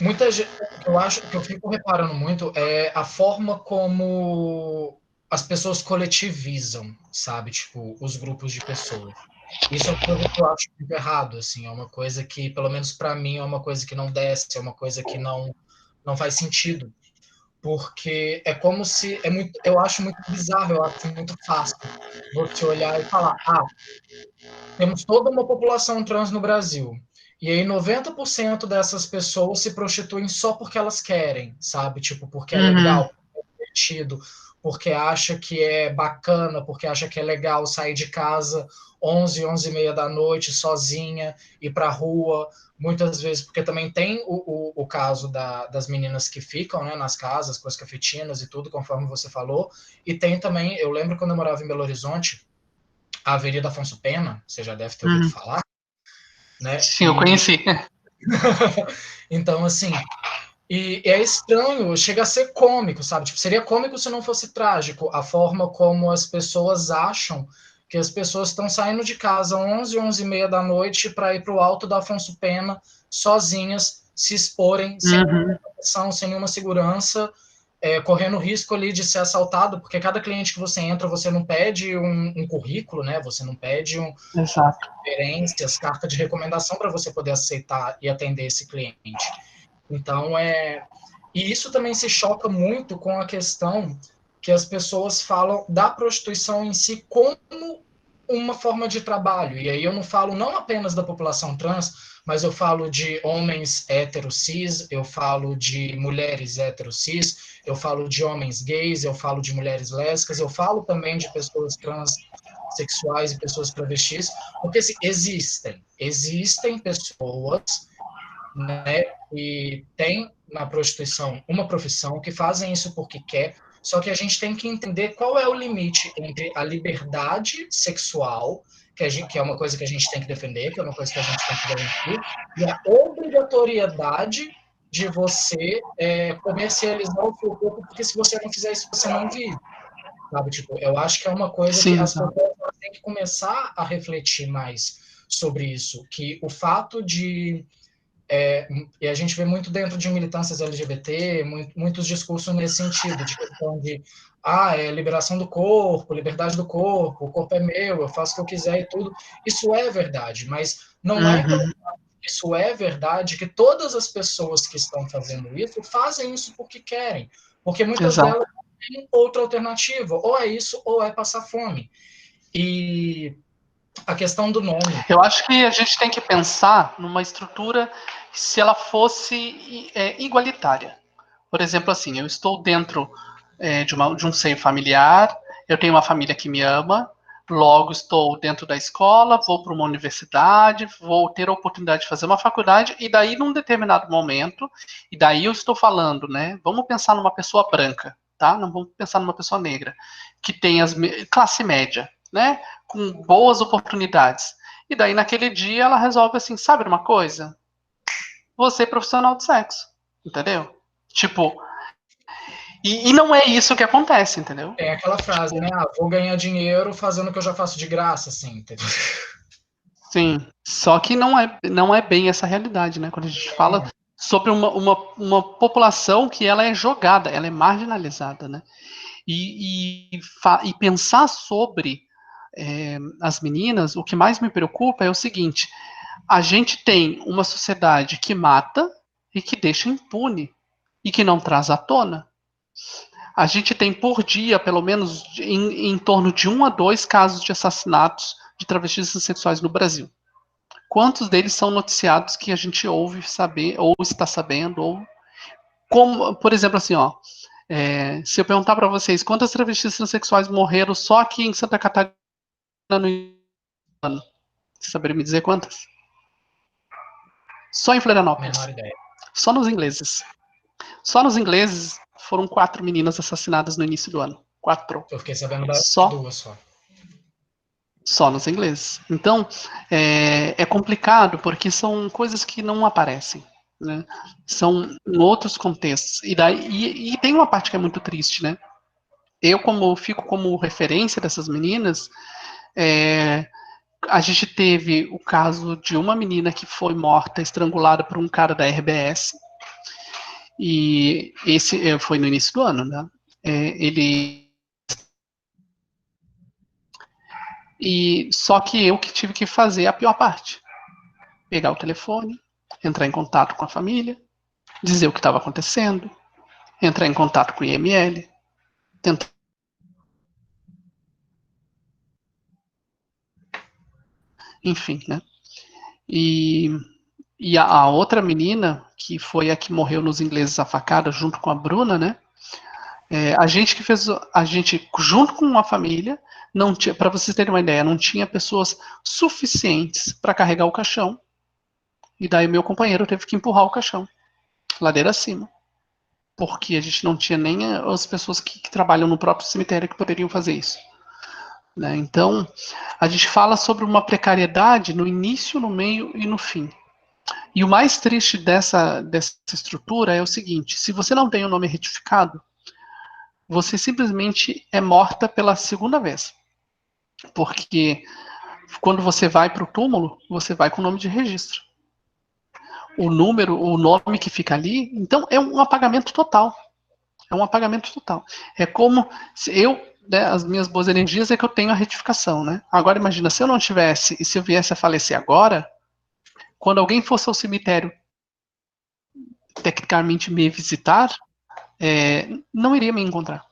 muita gente, eu acho que eu fico reparando muito é a forma como as pessoas coletivizam, sabe? Tipo, os grupos de pessoas. Isso é uma coisa que eu acho muito errado, assim, é uma coisa que, pelo menos para mim, é uma coisa que não desce, é uma coisa que não faz sentido, porque é como se eu acho muito bizarro, eu acho muito fácil você olhar e falar, temos toda uma população trans no Brasil. E aí 90% dessas pessoas se prostituem só porque elas querem, sabe? Tipo, porque é Uhum. legal, porque é divertido, porque acha que é bacana, porque acha que é legal sair de casa 11, 11 e meia da noite sozinha, ir pra rua, muitas vezes, porque também tem o caso das meninas que ficam, né, nas casas, com as cafetinas e tudo, conforme você falou, e tem também, eu lembro quando eu morava em Belo Horizonte, a Avenida Afonso Pena, você já deve ter ouvido Uhum. falar, né? Sim, eu conheci. Então, assim, e é estranho, chega a ser cômico, sabe? Tipo, seria cômico se não fosse trágico a forma como as pessoas acham que as pessoas estão saindo de casa 11, 11 e meia da noite para ir para o alto da Afonso Pena sozinhas, se exporem sem nenhuma Uhum. proteção, sem nenhuma segurança, correndo risco ali de ser assaltado, porque cada cliente que você entra, você não pede um currículo, né? Você não pede Exato. referências, carta de recomendação para você poder aceitar e atender esse cliente. Então, e isso também se choca muito com a questão que as pessoas falam da prostituição em si como uma forma de trabalho. E aí eu não falo não apenas da população trans, mas eu falo de homens héteros cis, eu falo de mulheres héteros cis, eu falo de homens gays, eu falo de mulheres lésbicas, eu falo também de pessoas transexuais e pessoas travestis, porque assim, existem pessoas, né, e tem na prostituição uma profissão que fazem isso porque quer, só que a gente tem que entender qual é o limite entre a liberdade sexual, que é uma coisa que a gente tem que defender, que é uma coisa que a gente tem que garantir, e a obrigatoriedade de você comercializar o seu corpo, porque se você não fizer isso, você não vive. Sabe? Tipo, eu acho que é uma coisa que Sim, as exato. pessoas têm que começar a refletir mais sobre isso, que o fato de e a gente vê muito dentro de militâncias LGBT, muitos discursos nesse sentido, de questão de liberação do corpo, liberdade do corpo, o corpo é meu, eu faço o que eu quiser e tudo. Isso é verdade, mas não é pelo Uhum. isso é verdade que todas as pessoas que estão fazendo isso fazem isso porque querem, porque muitas Exato. delas não têm outra alternativa, ou é isso ou é passar fome. E a questão do nome. Eu acho que a gente tem que pensar numa estrutura se ela fosse igualitária. Por exemplo, assim, eu estou dentro de um seio familiar, eu tenho uma família que me ama, logo estou dentro da escola, vou para uma universidade, vou ter a oportunidade de fazer uma faculdade, e daí, num determinado momento, e daí eu estou falando, né? Vamos pensar numa pessoa branca, tá? Não vamos pensar numa pessoa negra, que tem classe média, né? Com boas oportunidades. E daí, naquele dia, ela resolve assim: sabe uma coisa? Vou ser profissional de sexo, entendeu? Tipo, e não é isso que acontece, entendeu? É aquela frase, Tipo, né? Vou ganhar dinheiro fazendo o que eu já faço de graça, assim, entendeu? sim. Só que não é bem essa realidade, né? Quando a gente fala Não, sobre uma população que ela é jogada, ela é marginalizada, né? E pensar sobre as meninas, o que mais me preocupa é o seguinte: a gente tem uma sociedade que mata e que deixa impune e que não traz à tona. A gente tem por dia, pelo menos, em torno de 1 a 2 casos de assassinatos de travestis sexuais no Brasil. Quantos deles são noticiados que a gente ouve saber, ou está sabendo, ou como, por exemplo, assim, ó, se eu perguntar para vocês quantas travestis transexuais morreram só aqui em Santa Catarina no ano, vocês saberiam me dizer quantas? Só em menor Florianópolis, ideia. só nos ingleses. Só nos ingleses foram 4 meninas assassinadas no início do ano. 4. Eu fiquei sabendo de Só duas só. Só nos ingleses. Então, é complicado porque são coisas que não aparecem, né? São em outros contextos. E tem uma parte que é muito triste, né? Eu, como fico como referência dessas meninas, é, a gente teve o caso de uma menina que foi morta, estrangulada por um cara da RBS, e esse foi no início do ano, né? Ele e só que eu que tive que fazer a pior parte, pegar o telefone, entrar em contato com a família, dizer o que estava acontecendo, entrar em contato com o IML, tentar, enfim, né? E, E a outra menina, que foi a que morreu nos ingleses à facada, junto com a Bruna, né? A gente que fez, a gente, junto com uma família, não tinha, para vocês terem uma ideia, não tinha pessoas suficientes para carregar o caixão. E daí meu companheiro teve que empurrar o caixão, ladeira acima. Porque a gente não tinha nem as pessoas que trabalham no próprio cemitério que poderiam fazer isso. Né? Então, a gente fala sobre uma precariedade no início, no meio e no fim. E o mais triste dessa estrutura é o seguinte: se você não tem o nome retificado, você simplesmente é morta pela segunda vez. Porque quando você vai para o túmulo, você vai com o nome de registro. O número, o nome que fica ali, então é um apagamento total. É um apagamento total. É como se eu, né, as minhas boas energias é que eu tenho a retificação, né? Agora imagina, se eu não tivesse, e se eu viesse a falecer agora, quando alguém fosse ao cemitério tecnicamente me visitar, não iria me encontrar.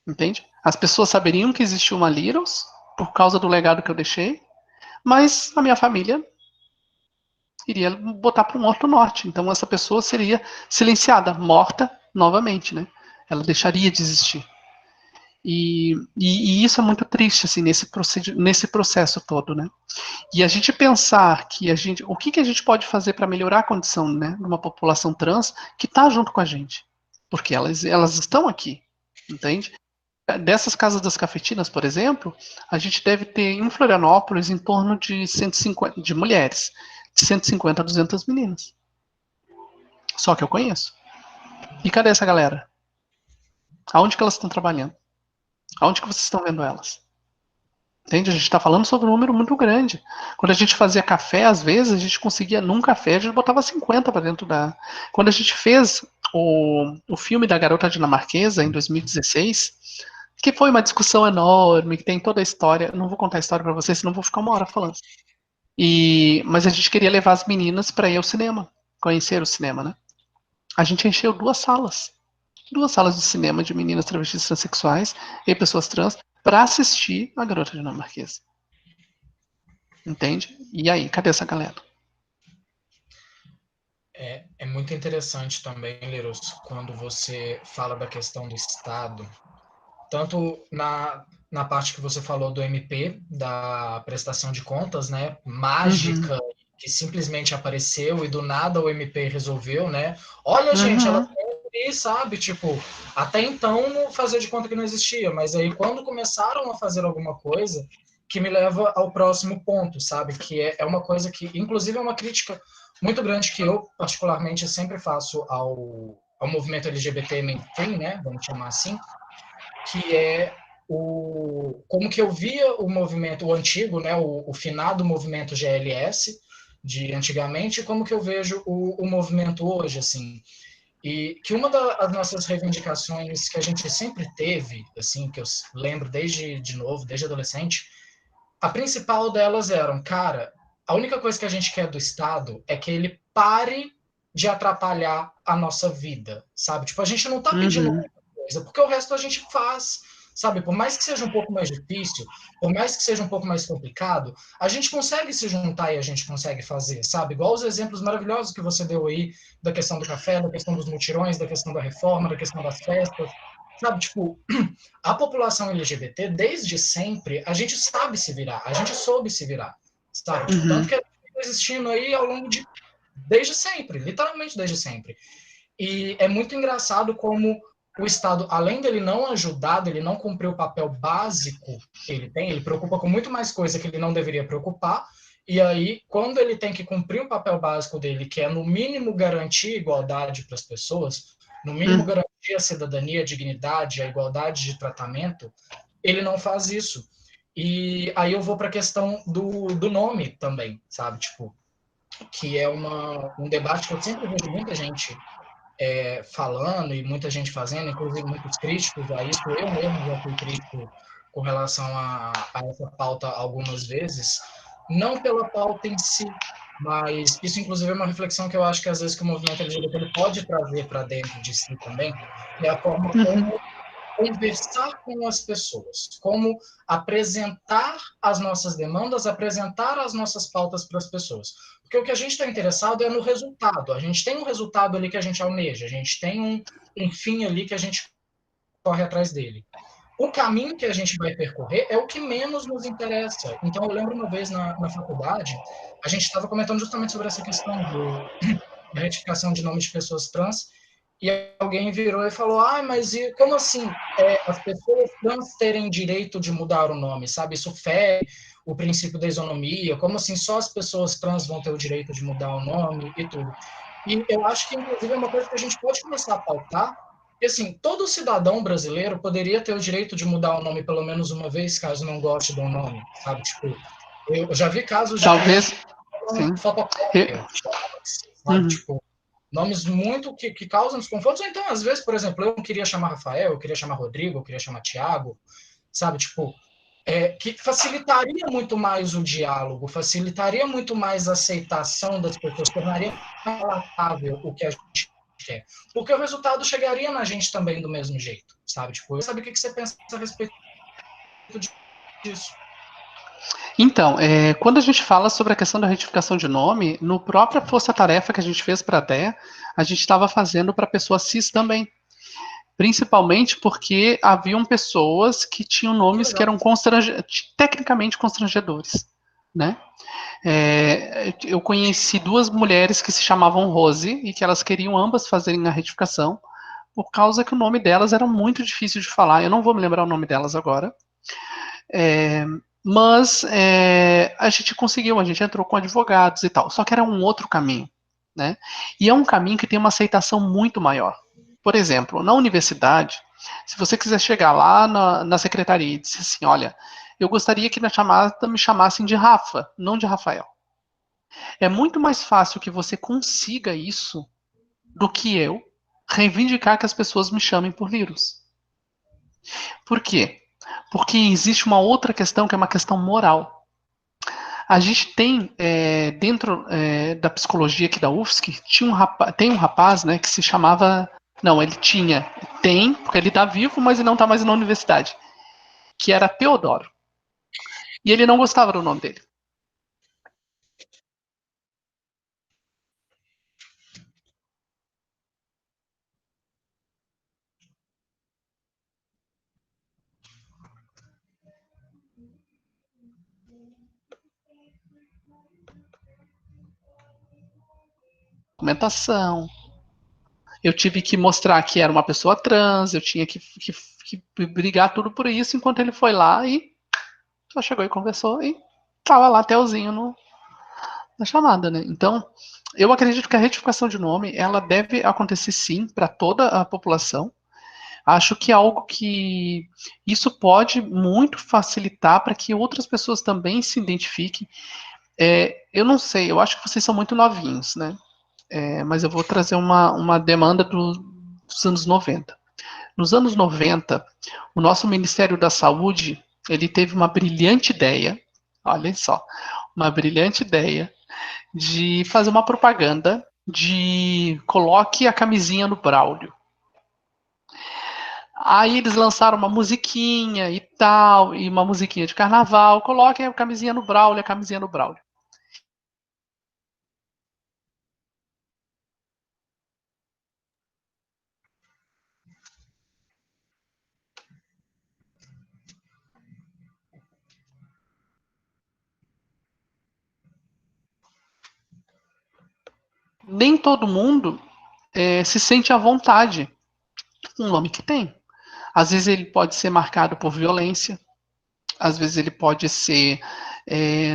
Entende? As pessoas saberiam que existia uma Littles por causa do legado que eu deixei, mas a minha família iria botar para um outro norte. Então essa pessoa seria silenciada, morta novamente, né? Ela deixaria de existir. E isso é muito triste, assim, nesse processo todo, né? E a gente pensar que o que a gente pode fazer para melhorar a condição, né, de uma população trans que está junto com a gente, porque elas estão aqui, entende? Dessas casas das cafetinas, por exemplo, a gente deve ter em Florianópolis em torno de 150 de mulheres, de 150 a 200 meninas. Só que eu conheço. E cadê essa galera? Aonde que elas estão trabalhando? Aonde que vocês estão vendo elas? Entende? A gente está falando sobre um número muito grande. Quando a gente fazia café, às vezes, a gente conseguia, num café, a gente botava 50 para dentro da. Quando a gente fez o filme da Garota Dinamarquesa, em 2016, que foi uma discussão enorme, que tem toda a história. Eu não vou contar a história para vocês, senão vou ficar uma hora falando. Mas a gente queria levar as meninas para ir ao cinema, conhecer o cinema, né? A gente encheu duas salas de cinema de meninas travestis transexuais e pessoas trans para assistir a Garota Dinamarquesa. Entende? E aí, cadê essa galera? É muito interessante também, Leros, quando você fala da questão do Estado, tanto na parte que você falou do MP, da prestação de contas, né, mágica, que simplesmente apareceu e do nada o MP resolveu, né? Olha, gente, ela tem, sabe, tipo, até então não fazia de conta que não existia, mas aí quando começaram a fazer alguma coisa, que me leva ao próximo ponto, sabe, que é uma coisa que, inclusive, é uma crítica muito grande que eu, particularmente, sempre faço ao movimento LGBT mainstream, né, vamos chamar assim, que é como que eu via o movimento, o antigo, né, o finado movimento GLS de antigamente, e como que eu vejo o movimento hoje, assim. E que uma das nossas reivindicações que a gente sempre teve, assim, que eu lembro de novo, desde adolescente, a principal delas eram, cara, a única coisa que a gente quer do Estado é que ele pare de atrapalhar a nossa vida, sabe? Tipo, a gente não tá pedindo muita coisa, porque o resto a gente faz, sabe? Por mais que seja um pouco mais difícil, por mais que seja um pouco mais complicado, a gente consegue se juntar e a gente consegue fazer, sabe? Igual os exemplos maravilhosos que você deu aí da questão do café, da questão dos mutirões, da questão da reforma, da questão das festas, sabe? Tipo, a população LGBT, desde sempre, a gente sabe se virar, a gente soube se virar, sabe? Tipo, tanto que a gente está existindo aí ao longo de desde sempre, literalmente desde sempre. E é muito engraçado como o Estado, além dele não ajudar, dele não cumprir o papel básico que ele tem, ele preocupa com muito mais coisa que ele não deveria preocupar, e aí, quando ele tem que cumprir o papel básico dele, que é, no mínimo, garantir igualdade para as pessoas, no mínimo, garantir a cidadania, a dignidade, a igualdade de tratamento, ele não faz isso. E aí eu vou para a questão do nome também, sabe? Tipo, que é um debate que eu sempre vejo muita gente falando e muita gente fazendo, inclusive muitos críticos a isso. Eu mesmo já fui crítico com relação a essa pauta algumas vezes, não pela pauta em si, mas isso, inclusive, é uma reflexão que eu acho que, às vezes, que o movimento LGBT pode trazer para dentro de si também, que é a forma como conversar com as pessoas, como apresentar as nossas demandas, apresentar as nossas pautas para as pessoas. Porque o que a gente está interessado é no resultado. A gente tem um resultado ali que a gente almeja, a gente tem um fim ali que a gente corre atrás dele. O caminho que a gente vai percorrer é o que menos nos interessa. Então, eu lembro uma vez na faculdade, a gente estava comentando justamente sobre essa questão da retificação de nome de pessoas trans, e alguém virou e falou, mas como assim as pessoas trans terem direito de mudar o nome, sabe? Isso fere o princípio da isonomia, como assim só as pessoas trans vão ter o direito de mudar o nome e tudo. E eu acho que, inclusive, é uma coisa que a gente pode começar a pautar, porque, assim, todo cidadão brasileiro poderia ter o direito de mudar o nome pelo menos uma vez, caso não goste do nome, sabe? Tipo, eu já vi casos de crianças Talvez, com sim. fotocópia, sabe? Uhum. Tipo, nomes muito que causam desconforto. Ou então, às vezes, por exemplo, eu não queria chamar Rafael, eu queria chamar Rodrigo, eu queria chamar Tiago, sabe? Tipo, que facilitaria muito mais o diálogo, facilitaria muito mais a aceitação das pessoas, tornaria mais palatável o que a gente quer. Porque o resultado chegaria na gente também do mesmo jeito, sabe? Tipo, sabe o que você pensa a respeito disso? Então, quando a gente fala sobre a questão da retificação de nome, no própria força-tarefa que a gente fez para a DEA, a gente estava fazendo para pessoa cis também. Principalmente porque haviam pessoas que tinham nomes que eram tecnicamente constrangedores, né? Eu conheci duas mulheres que se chamavam Rose e que elas queriam ambas fazerem a retificação por causa que o nome delas era muito difícil de falar. Eu não vou me lembrar o nome delas agora. É, mas a gente conseguiu, a gente entrou com advogados e tal. Só que era um outro caminho, né? E é um caminho que tem uma aceitação muito maior. Por exemplo, na universidade, se você quiser chegar lá na secretaria e dizer assim, olha, eu gostaria que na chamada me chamassem de Rafa, não de Rafael. É muito mais fácil que você consiga isso do que eu reivindicar que as pessoas me chamem por Liros. Por quê? Porque existe uma outra questão que é uma questão moral. A gente tem, dentro da psicologia aqui da UFSC, tem um rapaz, né, que se chamava. Não, ele tinha. Tem, porque ele está vivo, mas ele não está mais na universidade. Que era Teodoro. E ele não gostava do nome dele. Documentação. Eu tive que mostrar que era uma pessoa trans, eu tinha que brigar tudo por isso, enquanto ele foi lá e só chegou e conversou e tava lá Telzinho na chamada, né? Então, eu acredito que a retificação de nome, ela deve acontecer sim para toda a população. Acho que é algo que isso pode muito facilitar para que outras pessoas também se identifiquem. Eu não sei, eu acho que vocês são muito novinhos, né? Mas eu vou trazer uma demanda dos anos 90. Nos anos 90, o nosso Ministério da Saúde, ele teve uma brilhante ideia, olha só, uma brilhante ideia de fazer uma propaganda de coloque a camisinha no Braulio. Aí eles lançaram uma musiquinha e tal, e uma musiquinha de carnaval, coloquem a camisinha no Braulio, a camisinha no Braulio. Nem todo mundo se sente à vontade com o nome que tem. Às vezes ele pode ser marcado por violência, às vezes ele pode ser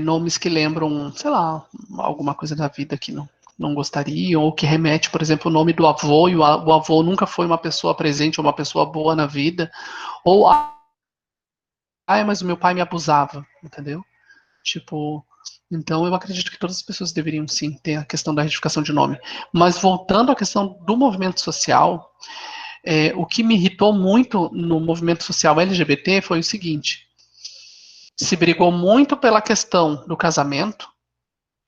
nomes que lembram, sei lá, alguma coisa da vida que não gostariam, ou que remete, por exemplo, o nome do avô, e o avô nunca foi uma pessoa presente ou uma pessoa boa na vida, ou, mas o meu pai me abusava, entendeu? Tipo, então eu acredito que todas as pessoas deveriam sim ter a questão da retificação de nome. Mas voltando à questão do movimento social, o que me irritou muito no movimento social LGBT foi o seguinte: se brigou muito pela questão do casamento,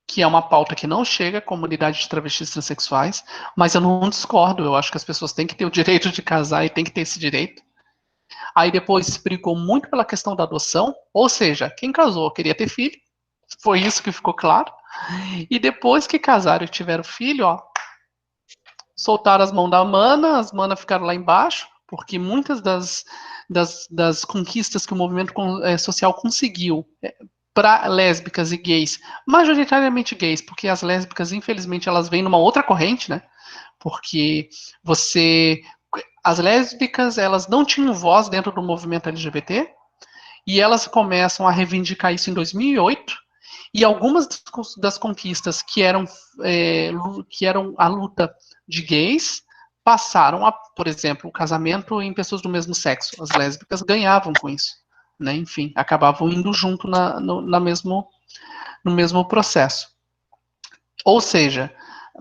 que é uma pauta que não chega à comunidade de travestis transexuais, mas eu não discordo, eu acho que as pessoas têm que ter o direito de casar e têm que ter esse direito. Aí depois se brigou muito pela questão da adoção, ou seja, quem casou queria ter filho, foi isso que ficou claro. E depois que casaram e tiveram filho, ó, soltaram as mãos da mana, as manas ficaram lá embaixo, porque muitas das conquistas que o movimento social conseguiu para lésbicas e gays, majoritariamente gays, porque as lésbicas, infelizmente, elas vêm numa outra corrente, né? Porque as lésbicas, elas não tinham voz dentro do movimento LGBT, e elas começam a reivindicar isso em 2008, e algumas das conquistas que eram a luta de gays passaram a, por exemplo, o casamento em pessoas do mesmo sexo. As lésbicas ganhavam com isso, né? Enfim, acabavam indo junto no mesmo processo. Ou seja,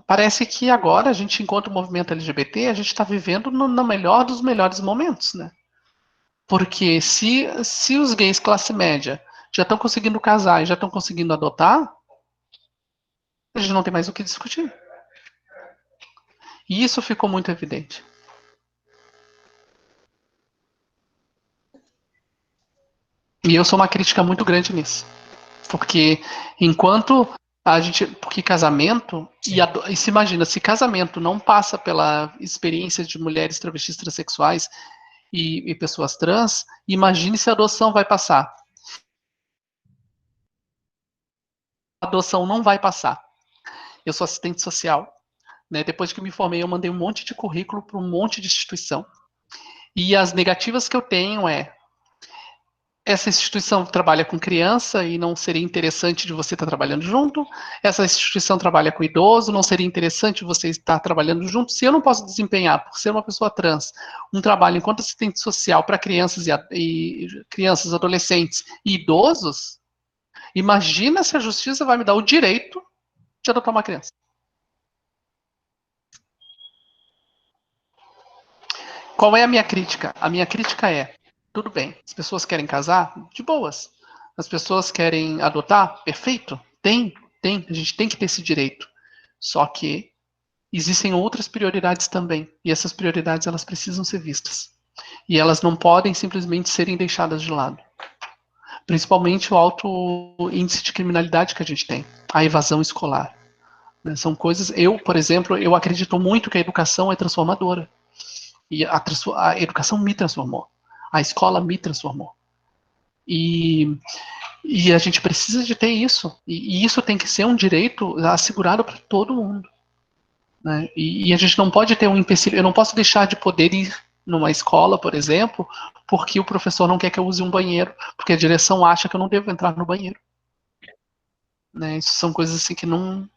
parece que agora a gente, enquanto movimento LGBT, a gente está vivendo no melhor dos melhores momentos, né? Porque se os gays classe média já estão conseguindo casar e já estão conseguindo adotar, a gente não tem mais o que discutir. E isso ficou muito evidente. E eu sou uma crítica muito grande nisso. Porque enquanto a gente. Porque casamento. E se imagina, se casamento não passa pela experiência de mulheres travestis transexuais e pessoas trans, imagine se a adoção vai passar. A adoção não vai passar. Eu sou assistente social. Né? Depois que me formei, eu mandei um monte de currículo para um monte de instituição. E as negativas que eu tenho essa instituição trabalha com criança e não seria interessante de você estar trabalhando junto. Essa instituição trabalha com idoso, não seria interessante você estar trabalhando junto. Se eu não posso desempenhar, por ser uma pessoa trans, um trabalho enquanto assistente social para crianças e crianças, adolescentes e idosos, imagina se a justiça vai me dar o direito de adotar uma criança. Qual é a minha crítica? A minha crítica é: tudo bem, as pessoas querem casar? De boas. As pessoas querem adotar? Perfeito. Tem. A gente tem que ter esse direito. Só que existem outras prioridades também. E essas prioridades, elas precisam ser vistas. E elas não podem simplesmente serem deixadas de lado. Principalmente o alto índice de criminalidade que a gente tem. A evasão escolar. São coisas... Eu, por exemplo, eu acredito muito que a educação é transformadora. E a educação me transformou. A escola me transformou. E a gente precisa de ter isso. E isso tem que ser um direito assegurado para todo mundo. Né? E a gente não pode ter um empecilho. Eu não posso deixar de poder ir numa escola, por exemplo, porque o professor não quer que eu use um banheiro, porque a direção acha que eu não devo entrar no banheiro. Né? Isso são coisas assim que não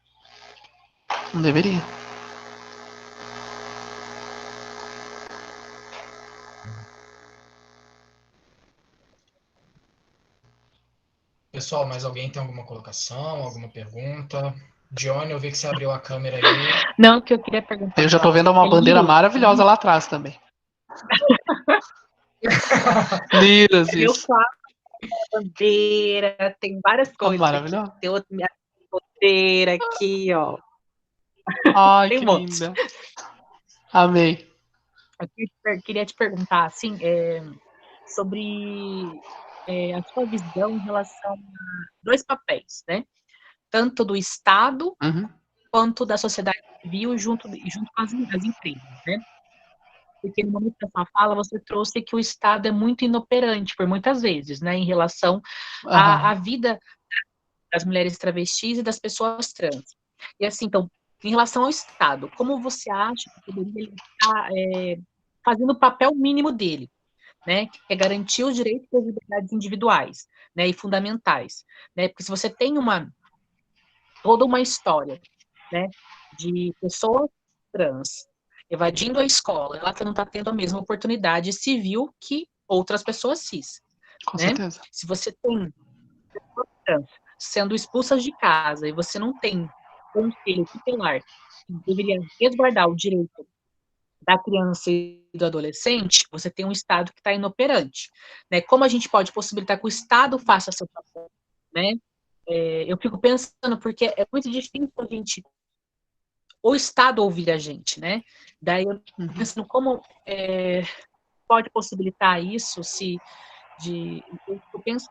deveria. Pessoal, mais alguém tem alguma colocação, alguma pergunta? Dione, eu vi que você abriu a câmera aí. Não, que eu queria perguntar. Eu já estou vendo uma bandeira maravilhosa lá atrás também. Liras, Meu isso. quarto, bandeira, tem várias coisas. Maravilhoso. Tem outra minha bandeira aqui, ó. Ai, tem que muitos. linda. Amei. Eu queria te perguntar, assim, sobre a sua visão em relação a dois papéis, né? Tanto do Estado quanto da sociedade civil junto com as empresas, né? Porque no momento da sua fala você trouxe que o Estado é muito inoperante por muitas vezes, né, em relação à vida das mulheres travestis e das pessoas trans. E assim, então, em relação ao Estado, como você acha que poderia estar fazendo o papel mínimo dele, né, que é garantir os direitos e as liberdades individuais, né, e fundamentais, né, porque se você tem toda uma história, né, de pessoas trans evadindo a escola, ela não está tendo a mesma oportunidade civil que outras pessoas cis. Com né? certeza. Se você tem pessoas trans sendo expulsas de casa e você não tem conselho tutelar que deveria resguardar o direito da criança e do adolescente, você tem um Estado que está inoperante. Né? Como a gente pode possibilitar que o Estado faça seu papel? Né? Eu fico pensando, porque é muito difícil a gente o Estado ouvir a gente, né? Daí eu tô pensando como pode possibilitar isso eu penso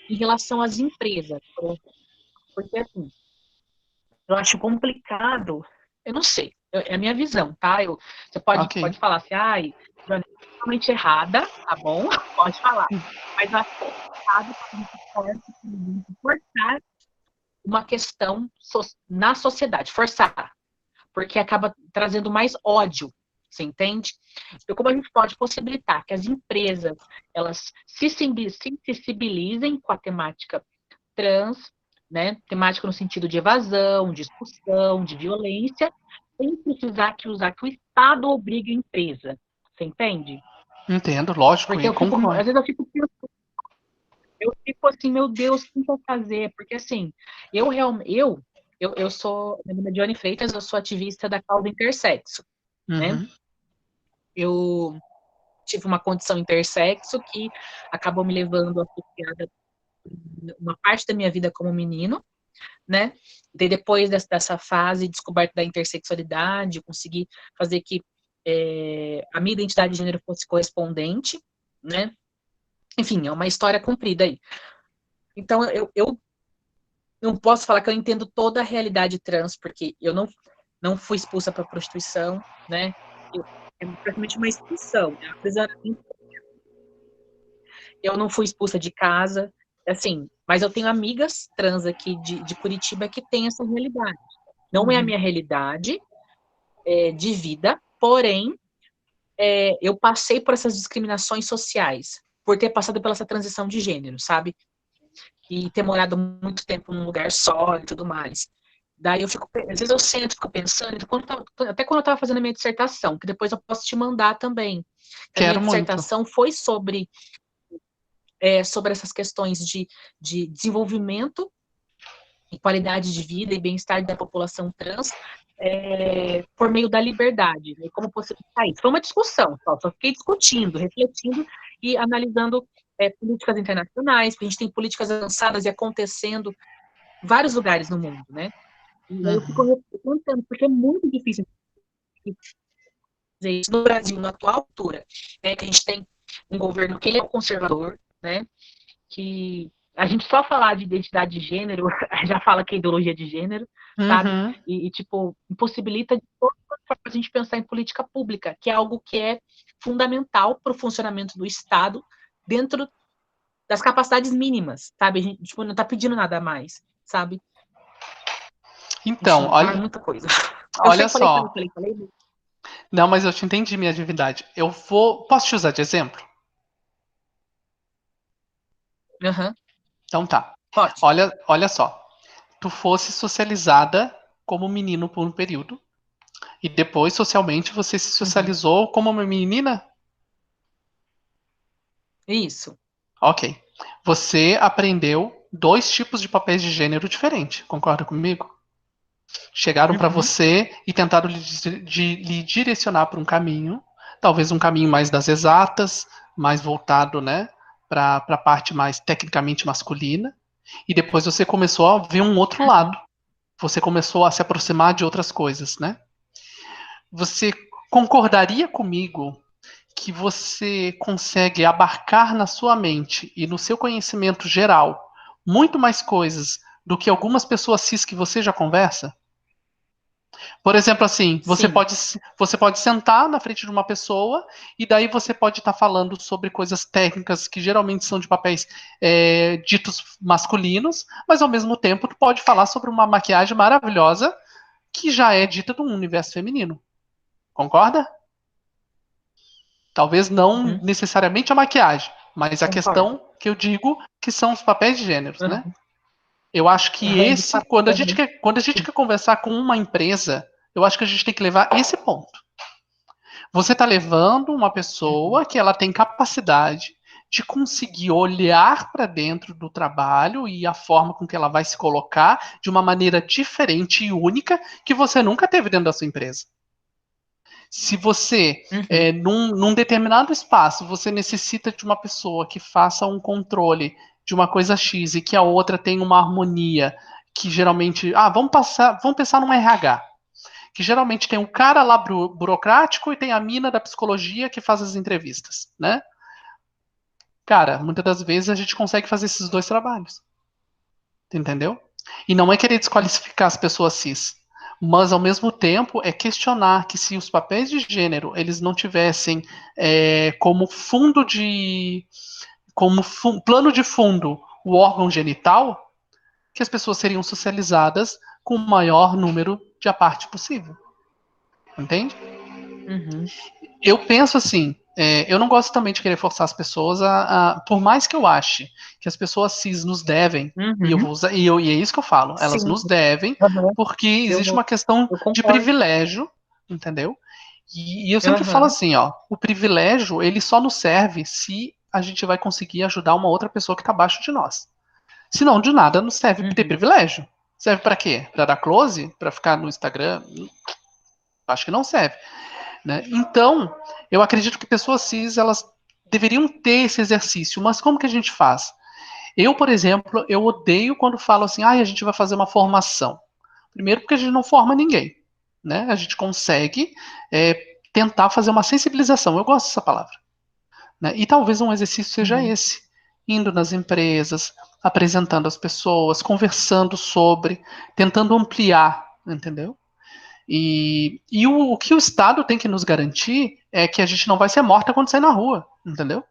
em relação às empresas, porque assim, eu acho complicado, eu não sei, é a minha visão, tá? Você pode falar assim, ai, Joana, é totalmente errada, tá bom? Pode falar. Mas eu acho complicado quando a gente forçar uma questão na sociedade, forçar, porque acaba trazendo mais ódio, você entende? Então, como a gente pode possibilitar que as empresas, elas se sensibilizem com a temática trans, né? Temática no sentido de evasão, de expulsão, de violência, sem precisar que o Estado obrigue a empresa. Você entende? Entendo, lógico, Porque e concordo. às vezes eu fico assim, meu Deus, o que eu vou fazer? Porque assim, eu sou, meu nome é Johnny Freitas, eu sou ativista da causa intersexo, né? Eu tive uma condição intersexo que acabou me levando associada uma parte da minha vida como menino, né? Depois dessa fase, descoberta da intersexualidade, eu consegui fazer que a minha identidade de gênero fosse correspondente, né? Enfim, é uma história comprida aí. Então, eu não posso falar que eu entendo toda a realidade trans, porque eu não fui expulsa para prostituição, né? É praticamente uma expulsão, né? Eu não fui expulsa de casa, assim, mas eu tenho amigas trans aqui de Curitiba que têm essa realidade. Não é a minha realidade de vida, porém, eu passei por essas discriminações sociais, por ter passado pela essa transição de gênero, sabe? E ter morado muito tempo num lugar só e tudo mais. Daí eu fico, às vezes eu sento, fico pensando, até quando eu estava fazendo a minha dissertação, que depois eu posso te mandar também. A minha Quero muito. dissertação foi sobre essas questões de desenvolvimento e qualidade de vida e bem-estar da população trans por meio da liberdade, né? Como possibilitar isso. Foi uma discussão, só fiquei discutindo, refletindo e analisando políticas internacionais, porque a gente tem políticas avançadas e acontecendo em vários lugares no mundo, né? E aí eu fico contando, porque é muito difícil dizer isso no Brasil, na atual altura, né, que a gente tem um governo que ele é conservador, né, que a gente só falar de identidade de gênero, já fala que é ideologia de gênero, sabe? E, tipo, impossibilita de todas as formas a gente pensar em política pública, que é algo que é fundamental para o funcionamento do Estado dentro das capacidades mínimas, sabe? A gente, tipo, não está pedindo nada a mais, sabe? Então, enfim, olha, muita coisa. olha só. Falei. Não, mas eu te entendi, minha divindade. Posso te usar de exemplo? Então tá. Pode. Olha só. Tu fosse socializada como menino por um período e depois socialmente você se socializou como uma menina? Isso. Ok. Você aprendeu 2 tipos de papéis de gênero diferentes, concorda comigo? Chegaram para você e tentaram lhe direcionar para um caminho, talvez um caminho mais das exatas, mais voltado, né, para a parte mais tecnicamente masculina, e depois você começou a ver um outro lado. Você começou a se aproximar de outras coisas, né? Você concordaria comigo que você consegue abarcar na sua mente e no seu conhecimento geral muito mais coisas do que algumas pessoas cis que você já conversa? Por exemplo, assim, você pode sentar na frente de uma pessoa e daí você pode estar falando sobre coisas técnicas que geralmente são de papéis ditos masculinos, mas ao mesmo tempo tu pode falar sobre uma maquiagem maravilhosa que já é dita do universo feminino. Concorda? Talvez não necessariamente a maquiagem, mas a questão que eu digo que são os papéis de gêneros, né? Eu acho que quando a gente quer conversar com uma empresa, eu acho que a gente tem que levar esse ponto. Você está levando uma pessoa que ela tem capacidade de conseguir olhar para dentro do trabalho e a forma com que ela vai se colocar de uma maneira diferente e única que você nunca teve dentro da sua empresa. Se você, num determinado espaço, você necessita de uma pessoa que faça um controle de uma coisa X e que a outra tem uma harmonia, que geralmente, vamos pensar num RH, que geralmente tem um cara lá burocrático e tem a mina da psicologia que faz as entrevistas, né? Cara, muitas das vezes a gente consegue fazer esses dois trabalhos. Entendeu? E não é querer desqualificar as pessoas cis, mas ao mesmo tempo é questionar que se os papéis de gênero eles não tivessem como plano de fundo o órgão genital, que as pessoas seriam socializadas com o maior número de parte possível. Entende? Uhum. Eu penso assim, eu não gosto também de querer forçar as pessoas por mais que eu ache que as pessoas cis nos devem, e eu vou usar, e é isso que eu falo, elas Sim. nos devem, Uhum. porque existe uma questão Eu de concordo. privilégio, entendeu? E eu sempre falo assim, ó, o privilégio, ele só nos serve se a gente vai conseguir ajudar uma outra pessoa que está abaixo de nós. Senão, de nada nos serve ter privilégio. Serve para quê? Para dar close? Para ficar no Instagram? Acho que não serve. Né? Então, eu acredito que pessoas cis, elas deveriam ter esse exercício, mas como que a gente faz? Eu, por exemplo, eu odeio quando falam assim, a gente vai fazer uma formação. Primeiro porque a gente não forma ninguém, né? A gente consegue tentar fazer uma sensibilização, eu gosto dessa palavra. Né? E talvez um exercício seja esse, indo nas empresas, apresentando as pessoas, conversando sobre, tentando ampliar, entendeu? E o que o Estado tem que nos garantir é que a gente não vai ser morta quando sair na rua, entendeu?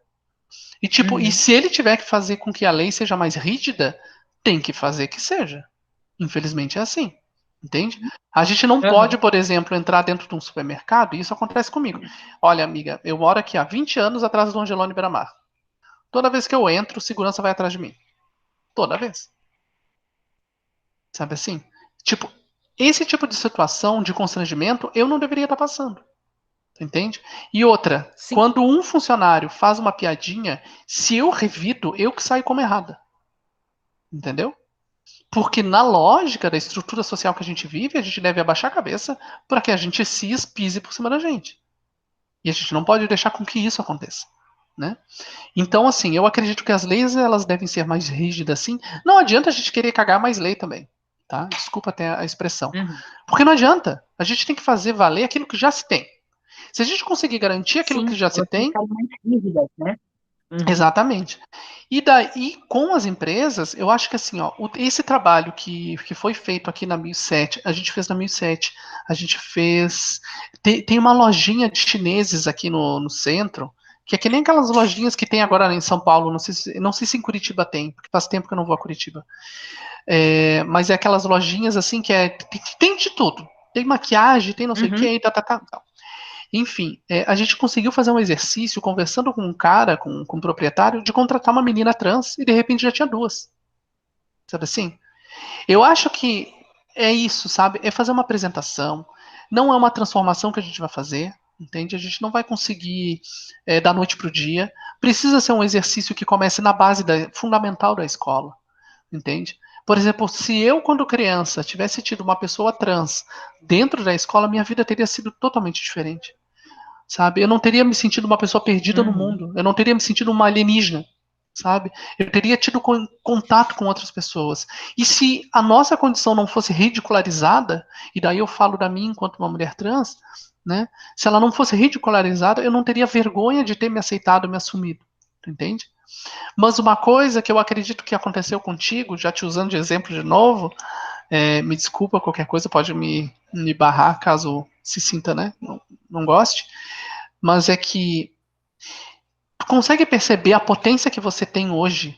E tipo, e se ele tiver que fazer com que a lei seja mais rígida, tem que fazer que seja. Infelizmente é assim, entende? A gente não pode, por exemplo, entrar dentro de um supermercado, e isso acontece comigo. Olha, amiga, eu moro aqui há 20 anos atrás do Angelone Beira-Mar. Toda vez que eu entro, segurança vai atrás de mim. Toda vez. Sabe assim? Tipo, esse tipo de situação de constrangimento eu não deveria estar passando. Entende? E outra, Sim. Quando um funcionário faz uma piadinha, se eu revido, eu que saio como errada. Entendeu? Porque na lógica da estrutura social que a gente vive, a gente deve abaixar a cabeça para que a gente se pise por cima da gente. E a gente não pode deixar com que isso aconteça. Né? Então, assim, eu acredito que as leis elas devem ser mais rígidas, assim. Não adianta a gente querer cagar mais lei também. Tá? Desculpa até a expressão. Porque não adianta. A gente tem que fazer valer aquilo que já se tem. Se a gente conseguir garantir aquilo que já se tem. Mais rígidas, né? Exatamente. E daí, com as empresas, eu acho que assim, ó, esse trabalho que foi feito aqui na 1007, a gente fez na 1007, a gente fez. Tem uma lojinha de chineses aqui no centro, que é que nem aquelas lojinhas que tem agora em São Paulo, não sei se em Curitiba tem, porque faz tempo que eu não vou a Curitiba. Mas é aquelas lojinhas assim que tem de tudo. Tem maquiagem, tem não sei o que, tal. Enfim, a gente conseguiu fazer um exercício conversando com um cara, com um proprietário, de contratar uma menina trans e de repente já tinha duas. Sabe assim? Eu acho que é isso, sabe? É fazer uma apresentação. Não é uma transformação que a gente vai fazer, entende? A gente não vai conseguir da noite para o dia. Precisa ser um exercício que comece na base fundamental da escola, entende? Por exemplo, se eu, quando criança, tivesse tido uma pessoa trans dentro da escola, minha vida teria sido totalmente diferente. Sabe? Eu não teria me sentido uma pessoa perdida no mundo. Eu não teria me sentido uma alienígena. Sabe? Eu teria tido contato com outras pessoas. E se a nossa condição não fosse ridicularizada, e daí eu falo da minha enquanto uma mulher trans, né? Se ela não fosse ridicularizada, eu não teria vergonha de ter me aceitado, me assumido. Tu entende? Mas uma coisa que eu acredito que aconteceu contigo, já te usando de exemplo de novo, me desculpa, qualquer coisa pode me barrar caso se sinta, né? Não goste, mas é que tu consegue perceber a potência que você tem hoje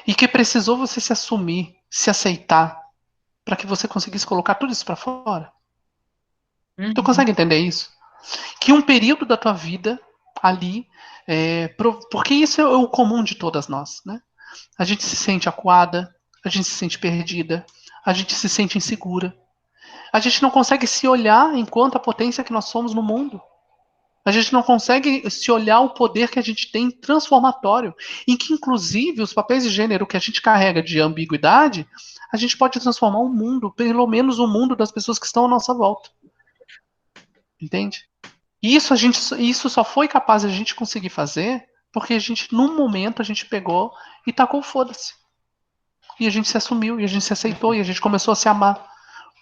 e que precisou você se assumir, se aceitar, para que você conseguisse colocar tudo isso para fora? Tu consegue entender isso? Que um período da tua vida ali, porque isso é o comum de todas nós, né? A gente se sente acuada, a gente se sente perdida, a gente se sente insegura. A gente não consegue se olhar enquanto a potência que nós somos no mundo. A gente não consegue se olhar o poder que a gente tem transformatório, em que inclusive os papéis de gênero que a gente carrega de ambiguidade, a gente pode transformar o mundo, pelo menos o mundo das pessoas que estão à nossa volta. Entende? E isso só foi capaz de a gente conseguir fazer porque a gente, num momento, a gente pegou e tacou foda-se. E a gente se assumiu, e a gente se aceitou, e a gente começou a se amar.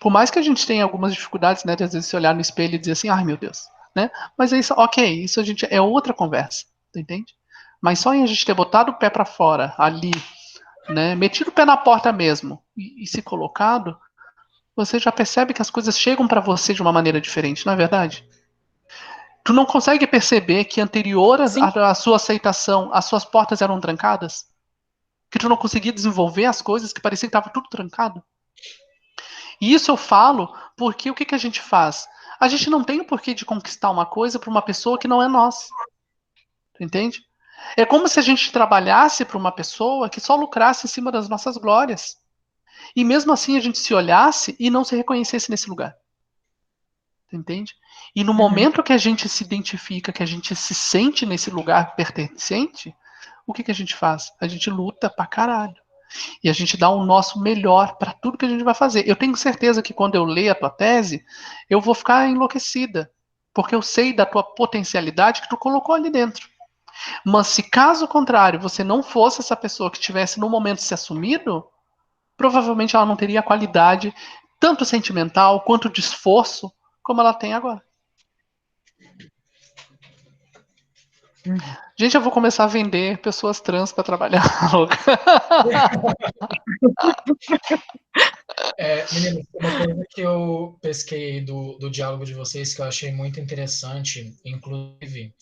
Por mais que a gente tenha algumas dificuldades, né, de às vezes se olhar no espelho e dizer assim, ai meu Deus, né? Mas é isso, ok, isso a gente é outra conversa, tu entende? Mas só em a gente ter botado o pé para fora, ali, né, metido o pé na porta mesmo e se colocado, você já percebe que as coisas chegam para você de uma maneira diferente, não é verdade? Tu não consegue perceber que anterior Sim. à sua aceitação, as suas portas eram trancadas? Que tu não conseguia desenvolver as coisas, que parecia que estava tudo trancado? E isso eu falo porque o que a gente faz? A gente não tem o porquê de conquistar uma coisa para uma pessoa que não é nós. Entende? É como se a gente trabalhasse para uma pessoa que só lucrasse em cima das nossas glórias. E mesmo assim a gente se olhasse e não se reconhecesse nesse lugar. Entende? E no momento que a gente se identifica, que a gente se sente nesse lugar pertencente, o que a gente faz? A gente luta pra caralho. E a gente dá o nosso melhor para tudo que a gente vai fazer. Eu tenho certeza que quando eu ler a tua tese, eu vou ficar enlouquecida, porque eu sei da tua potencialidade que tu colocou ali dentro. Mas se caso contrário, você não fosse essa pessoa que tivesse no momento se assumido, provavelmente ela não teria a qualidade tanto sentimental quanto de esforço como ela tem agora. Gente, eu vou começar a vender pessoas trans para trabalhar. Meninos, uma coisa que eu pesquei do diálogo de vocês que eu achei muito interessante, inclusive,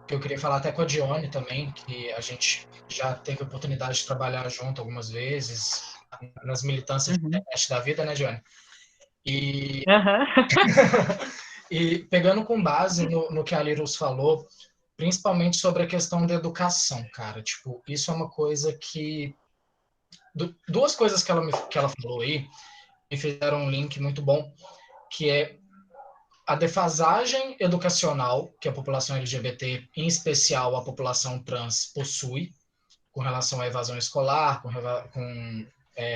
que eu queria falar até com a Dione também, que a gente já teve a oportunidade de trabalhar junto algumas vezes, nas militâncias de internet da vida, né, Dione? E, e pegando com base no que a Liros falou, principalmente sobre a questão da educação, cara. Tipo, isso é uma coisa que... Duas coisas que ela falou aí me fizeram um link muito bom, que é a defasagem educacional que a população LGBT, em especial a população trans, possui com relação à evasão escolar, com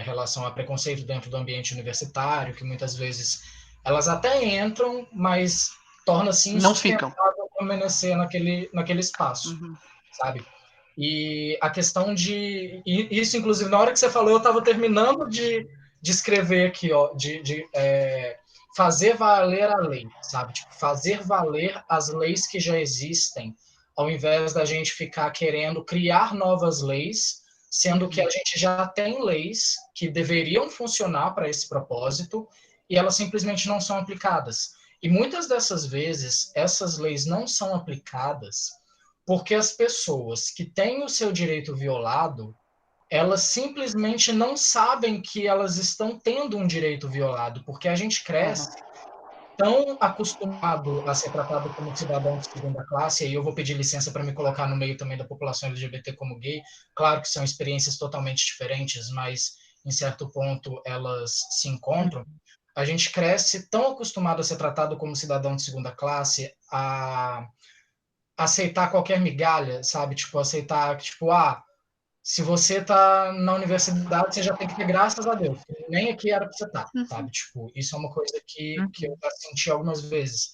relação a preconceito dentro do ambiente universitário, que muitas vezes elas até entram, mas torna-se Não ficam. insustentável permanecer naquele espaço, sabe? E a questão de... Isso, inclusive, na hora que você falou, eu estava terminando de escrever aqui, ó, fazer valer a lei, sabe? Tipo, fazer valer as leis que já existem, ao invés da gente ficar querendo criar novas leis, sendo que a gente já tem leis que deveriam funcionar para esse propósito e elas simplesmente não são aplicadas. E muitas dessas vezes, essas leis não são aplicadas porque as pessoas que têm o seu direito violado, elas simplesmente não sabem que elas estão tendo um direito violado, porque a gente cresce tão acostumado a ser tratado como cidadão de segunda classe, e eu vou pedir licença para me colocar no meio também da população LGBT como gay. Claro que são experiências totalmente diferentes, mas em certo ponto elas se encontram. A gente cresce tão acostumado a ser tratado como cidadão de segunda classe, a aceitar qualquer migalha, sabe? Tipo, aceitar, tipo, se você tá na universidade, você já tem que ter graças a Deus. Nem aqui era para você estar, sabe? Tipo, isso é uma coisa que eu já senti algumas vezes.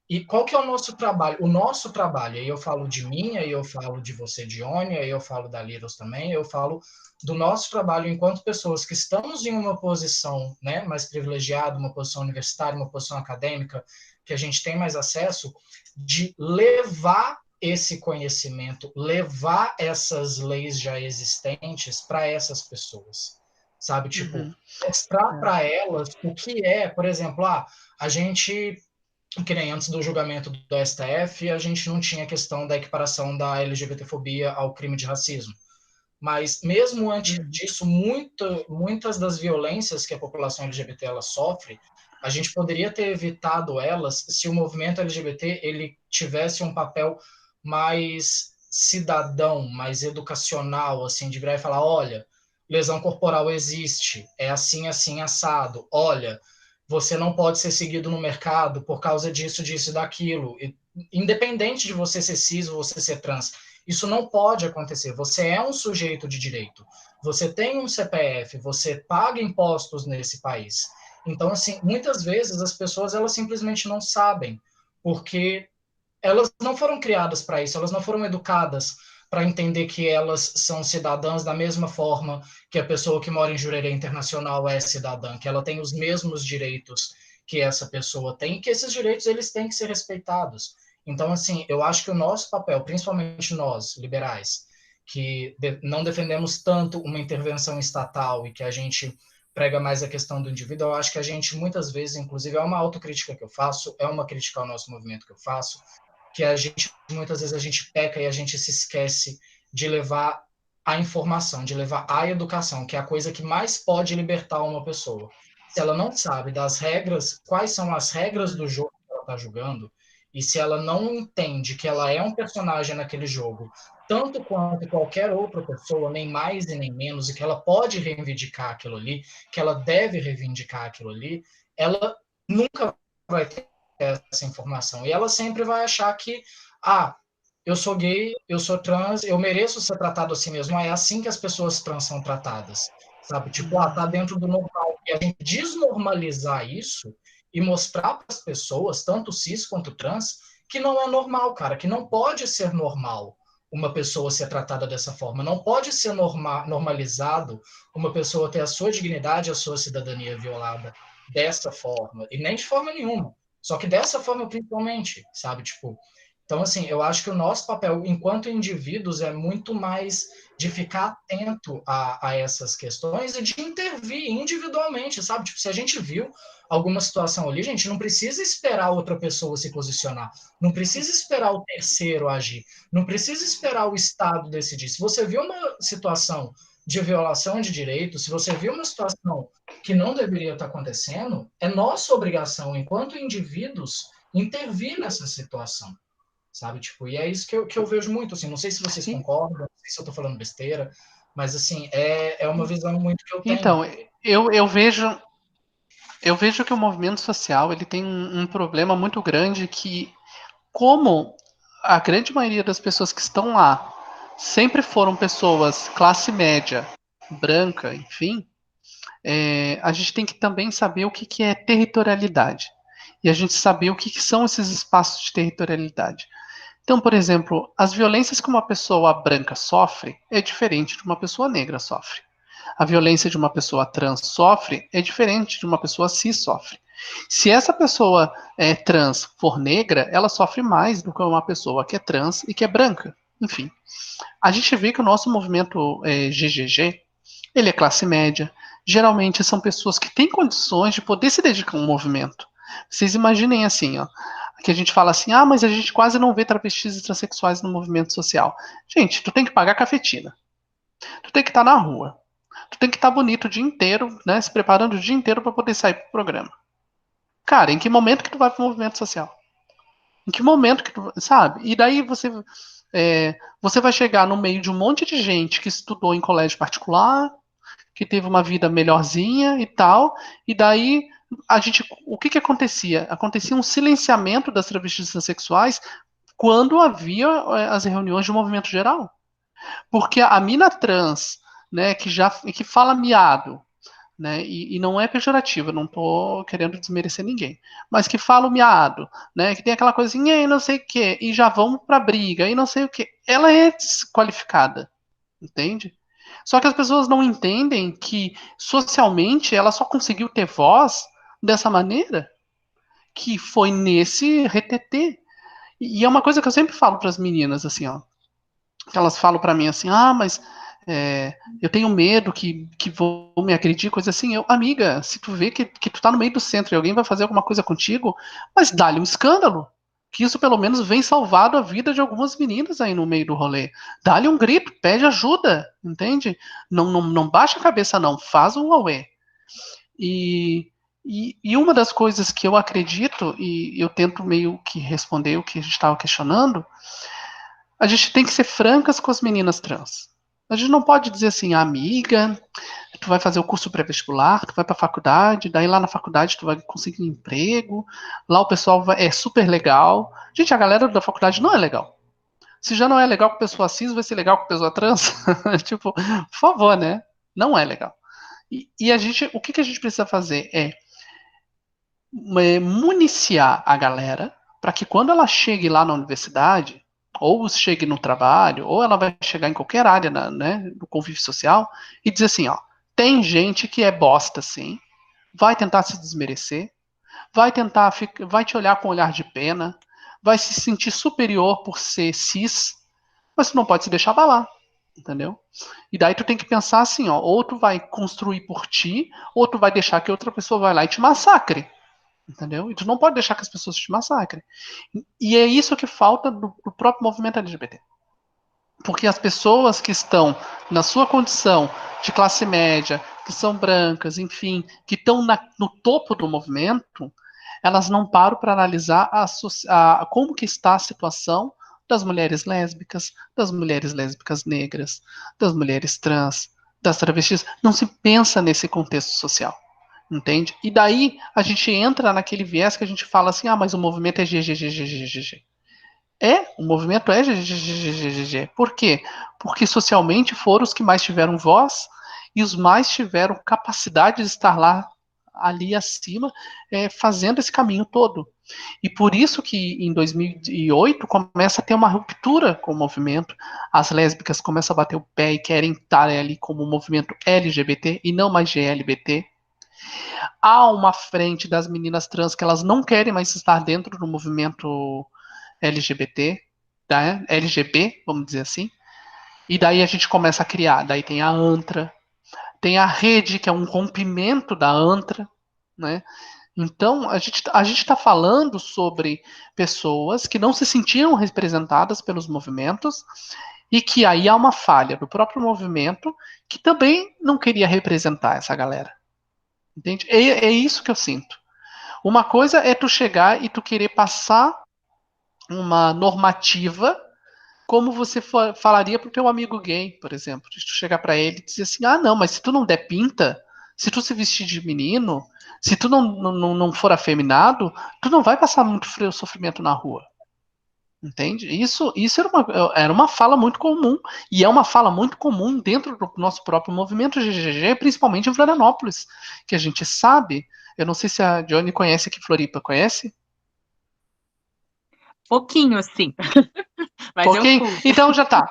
E qual que é o nosso trabalho? O nosso trabalho, aí eu falo de mim, aí eu falo de você, Dione, aí eu falo da Liros também, eu falo do nosso trabalho enquanto pessoas que estamos em uma posição, né, mais privilegiada, uma posição universitária, uma posição acadêmica, que a gente tem mais acesso, de levar esse conhecimento, levar essas leis já existentes para essas pessoas, sabe? Tipo, mostrar para elas o que é, por exemplo, a gente, que nem antes do julgamento do STF, a gente não tinha a questão da equiparação da LGBTfobia ao crime de racismo. Mas mesmo antes disso, muitas das violências que a população LGBT ela sofre, a gente poderia ter evitado elas se o movimento LGBT ele tivesse um papel mais cidadão, mais educacional, assim, de virar e falar, olha, lesão corporal existe, é assim, assim, assado. Olha, você não pode ser seguido no mercado por causa disso, disso e daquilo. E, independente de você ser cis ou você ser trans, isso não pode acontecer. Você é um sujeito de direito. Você tem um CPF, você paga impostos nesse país. Então, assim, muitas vezes as pessoas elas simplesmente não sabem, porque elas não foram criadas para isso, elas não foram educadas para entender que elas são cidadãs da mesma forma que a pessoa que mora em Jurerê Internacional é cidadã, que ela tem os mesmos direitos que essa pessoa tem, e que esses direitos eles têm que ser respeitados. Então, assim, eu acho que o nosso papel, principalmente nós, liberais, que não defendemos tanto uma intervenção estatal e que a gente prega mais a questão do indivíduo, eu acho que a gente, muitas vezes, inclusive, é uma autocrítica que eu faço, é uma crítica ao nosso movimento que eu faço, que a gente, muitas vezes, a gente peca e a gente se esquece de levar a informação, de levar a educação, que é a coisa que mais pode libertar uma pessoa. Se ela não sabe das regras, quais são as regras do jogo que ela está jogando, e se ela não entende que ela é um personagem naquele jogo, tanto quanto qualquer outra pessoa, nem mais e nem menos, e que ela pode reivindicar aquilo ali, que ela deve reivindicar aquilo ali, ela nunca vai ter essa informação. E ela sempre vai achar que, eu sou gay, eu sou trans, eu mereço ser tratado assim mesmo. É assim que as pessoas trans são tratadas, sabe? Tipo, tá dentro do normal. E a gente desnormalizar isso e mostrar para as pessoas, tanto cis quanto trans, que não é normal, cara, que não pode ser normal uma pessoa ser tratada dessa forma. Não pode ser normalizado uma pessoa ter a sua dignidade, a sua cidadania violada dessa forma. E nem de forma nenhuma. Só que dessa forma, principalmente, sabe? Tipo, então, assim, eu acho que o nosso papel, enquanto indivíduos, é muito mais de ficar atento a essas questões e de intervir individualmente, sabe? Tipo, se a gente viu alguma situação ali, gente, não precisa esperar outra pessoa se posicionar, não precisa esperar o terceiro agir, não precisa esperar o Estado decidir. Se você viu uma situação de violação de direitos, se você viu uma situação que não deveria estar acontecendo, é nossa obrigação, enquanto indivíduos, intervir nessa situação, sabe? Tipo, e é isso que eu vejo muito, assim, não sei se vocês concordam, não sei se eu estou falando besteira, mas, assim, é uma visão muito que eu tenho. Então, eu vejo que o movimento social ele tem um problema muito grande que, como a grande maioria das pessoas que estão lá sempre foram pessoas classe média, branca, enfim, a gente tem que também saber o que é territorialidade. E a gente saber o que são esses espaços de territorialidade. Então, por exemplo, as violências que uma pessoa branca sofre é diferente de uma pessoa negra sofre. A violência de uma pessoa trans sofre é diferente de uma pessoa cis sofre. Se essa pessoa trans for negra, ela sofre mais do que uma pessoa que é trans e que é branca. Enfim, a gente vê que o nosso movimento GGG, ele é classe média. Geralmente são pessoas que têm condições de poder se dedicar a um movimento. Vocês imaginem assim, ó, que a gente fala assim, mas a gente quase não vê travestis e transexuais no movimento social. Gente, tu tem que pagar cafetina. Tu tem que estar na rua. Tu tem que estar bonito o dia inteiro, né, se preparando o dia inteiro para poder sair pro programa. Cara, em que momento que tu vai pro movimento social? Em que momento que tu, sabe? E daí você vai chegar no meio de um monte de gente que estudou em colégio particular, que teve uma vida melhorzinha e tal, e daí o que acontecia? Acontecia um silenciamento das travestis transexuais quando havia as reuniões de movimento geral. Porque a mina trans, né, que fala miado, né, e não é pejorativo, não estou querendo desmerecer ninguém, mas que fala o miado, né, que tem aquela coisinha e não sei o que, e já vão para briga e não sei o que, ela é desqualificada, entende? Só que as pessoas não entendem que socialmente ela só conseguiu ter voz dessa maneira, que foi nesse retetê. E é uma coisa que eu sempre falo para as meninas, assim, ó, que elas falam para mim assim, mas eu tenho medo que vão me agredir, coisa assim. Amiga, se tu vê que tu tá no meio do centro e alguém vai fazer alguma coisa contigo, mas dá-lhe um escândalo. Que isso pelo menos vem salvado a vida de algumas meninas aí no meio do rolê. Dá-lhe um grito, pede ajuda, entende? Não baixa a cabeça não, faz um auê. E uma das coisas que eu acredito, e eu tento meio que responder o que a gente estava questionando, a gente tem que ser francas com as meninas trans. A gente não pode dizer assim, amiga, tu vai fazer o curso pré-vestibular, tu vai pra faculdade, daí lá na faculdade tu vai conseguir um emprego, lá o pessoal é super legal. Gente, a galera da faculdade não é legal. Se já não é legal com pessoa cis, vai ser legal com pessoa trans? Tipo, por favor, né? Não é legal. E a gente, o que a gente precisa fazer é municiar a galera para que quando ela chegue lá na universidade, ou chegue no trabalho, ou ela vai chegar em qualquer área, né, do convívio social, e dizer assim, ó, tem gente que é bosta, sim, vai tentar se desmerecer, vai te olhar com um olhar de pena, vai se sentir superior por ser cis, mas tu não pode se deixar abalar, entendeu? E daí tu tem que pensar assim, ó, ou tu vai construir por ti, ou tu vai deixar que outra pessoa vai lá e te massacre, entendeu? E tu não pode deixar que as pessoas te massacrem. E é isso que falta do próprio movimento LGBT. Porque as pessoas que estão na sua condição de classe média, que são brancas, enfim, que estão no topo do movimento, elas não param para analisar como que está a situação das mulheres lésbicas negras, das mulheres trans, das travestis. Não se pensa nesse contexto social, entende? E daí a gente entra naquele viés que a gente fala assim, mas o movimento é GGGGGG. O movimento é GGGGG. Por quê? Porque socialmente foram os que mais tiveram voz e os mais tiveram capacidade de estar lá, ali acima, fazendo esse caminho todo. E por isso que em 2008 começa a ter uma ruptura com o movimento. As lésbicas começam a bater o pé e querem estar ali como movimento LGBT e não mais GLBT. Há uma frente das meninas trans que elas não querem mais estar dentro do movimento LGBT, tá? LGB, vamos dizer assim. E daí a gente começa a criar. Daí tem a ANTRA, tem a rede, que é um rompimento da ANTRA, né? Então, a gente está falando sobre pessoas que não se sentiam representadas pelos movimentos e que aí há uma falha do próprio movimento que também não queria representar essa galera. Entende? É isso que eu sinto. Uma coisa é tu chegar e tu querer passar uma normativa como você falaria pro teu amigo gay, por exemplo. Se tu chegar para ele e dizer assim, não, mas se tu não der pinta, se tu se vestir de menino, se tu não for afeminado, tu não vai passar muito frio sofrimento na rua. Entende? Isso era uma fala muito comum, e é uma fala muito comum dentro do nosso próprio movimento GGG, principalmente em Florianópolis, que a gente sabe, eu não sei se a Johnny conhece aqui Floripa, conhece? Pouquinho, assim. Mas eu Pouquinho? fui. Então já tá.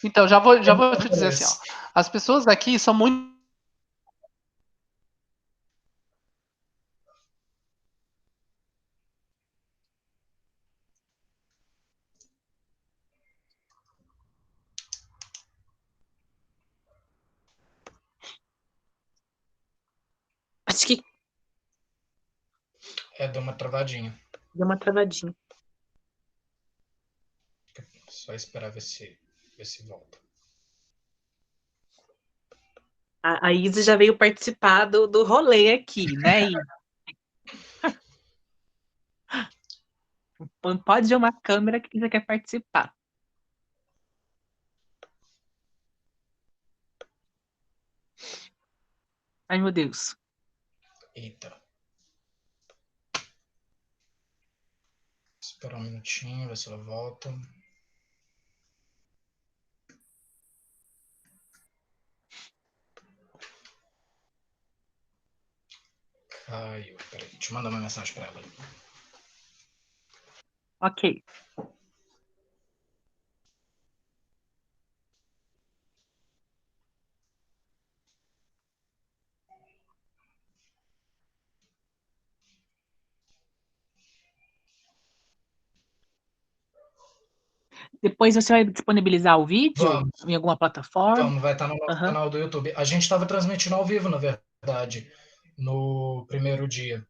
Então, já vou te dizer assim, ó. As pessoas daqui são muito. Acho que Deu uma travadinha. deu uma travadinha. Só esperar ver se volta. A Isa já veio participar do rolê aqui, né, Isa? Pode ver uma câmera que você quer participar. Ai, meu Deus. Eita. Esperar um minutinho, ver se ela volta. Caiu. Peraí, deixa eu mandar uma mensagem para ela. Ok. Depois você vai disponibilizar o vídeo em alguma plataforma? Vai estar no nosso canal do YouTube. A gente estava transmitindo ao vivo, na verdade, no primeiro dia.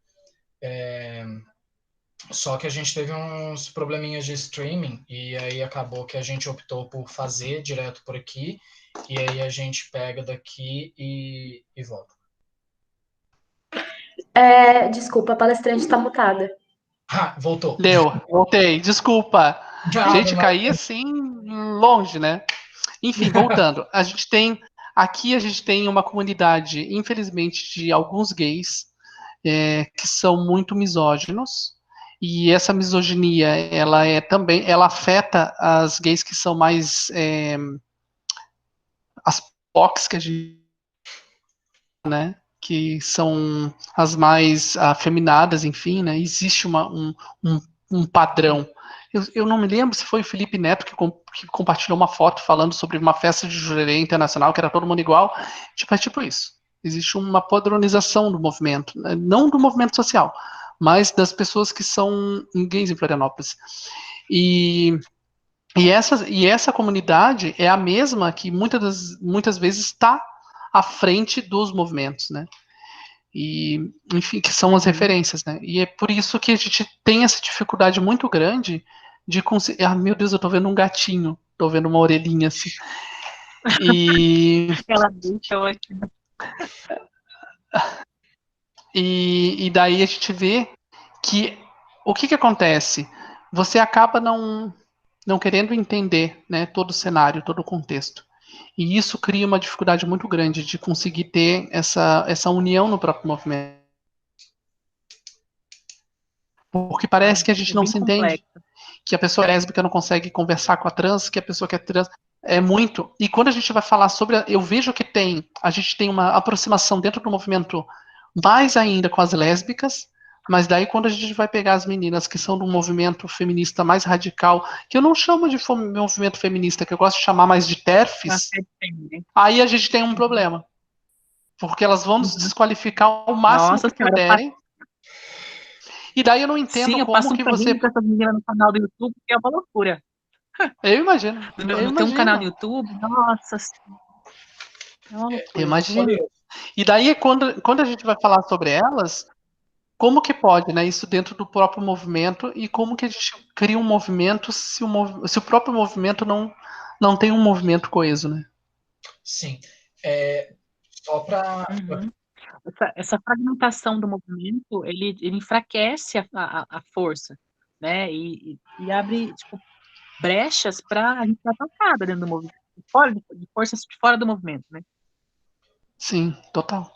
Só que a gente teve uns probleminhas de streaming e aí acabou que a gente optou por fazer direto por aqui e aí a gente pega daqui e volta. Desculpa, a palestrante está mutada. Voltou. Voltei, desculpa. Gente, caí assim, longe, né? Enfim, voltando. Aqui a gente tem uma comunidade, infelizmente, de alguns gays que são muito misóginos. E essa misoginia, ela afeta as gays que são mais as POCs que a gente, né? Que são as mais afeminadas, enfim, né? Existe um padrão. Eu não me lembro se foi o Felipe Neto que compartilhou uma foto falando sobre uma festa de jurerê internacional, que era todo mundo igual. É tipo isso. Existe uma padronização do movimento, né? Não do movimento social, mas das pessoas que são gays em Florianópolis. E essa comunidade é a mesma que muitas vezes está à frente dos movimentos, né? E, enfim, que são as referências, né? E é por isso que a gente tem essa dificuldade muito grande de conseguir. Ah, meu Deus, eu tô vendo um gatinho, tô vendo uma orelhinha assim. Ela deixou aqui. E daí a gente vê que o que acontece? Você acaba não querendo entender, né, todo o cenário, todo o contexto. E isso cria uma dificuldade muito grande de conseguir ter essa união no próprio movimento. Porque parece que a gente não se entende. Que a pessoa lésbica não consegue conversar com a trans, que a pessoa que é trans é muito. E quando a gente vai falar sobre. Eu vejo que a gente tem uma aproximação dentro do movimento mais ainda com as lésbicas, mas daí quando a gente vai pegar as meninas que são do movimento feminista mais radical, que eu não chamo de movimento feminista, que eu gosto de chamar mais de TERFs, aí a gente tem um problema. Porque elas vão nos desqualificar o máximo que puderem. E daí eu não entendo como que você... com essas meninas no canal do YouTube, que é uma loucura. Eu imagino. Tem um canal no YouTube, nossa. Eu imagino. E daí, quando a gente vai falar sobre elas, como que pode, né, isso dentro do próprio movimento e como que a gente cria um movimento se o próprio movimento não tem um movimento coeso, né? Sim. Só para... Essa fragmentação do movimento, ele enfraquece a força, né? E abre, tipo, brechas para a gente ser atacada dentro do movimento, de forças de fora do movimento, né? Sim, total.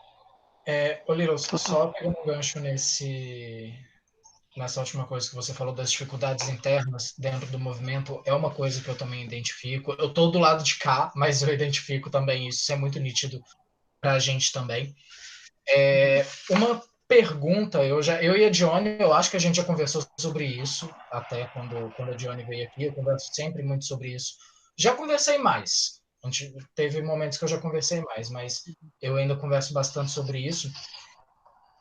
Oliro, só pegando um gancho nessa última coisa que você falou das dificuldades internas dentro do movimento, é uma coisa que eu também identifico. Eu estou do lado de cá, mas eu identifico também isso é muito nítido para a gente também. Uma pergunta, eu e a Dione, eu acho que a gente já conversou sobre isso, até quando a Dione veio aqui, eu converso sempre muito sobre isso. Já conversei mais, teve momentos que eu já conversei mais, mas eu ainda converso bastante sobre isso.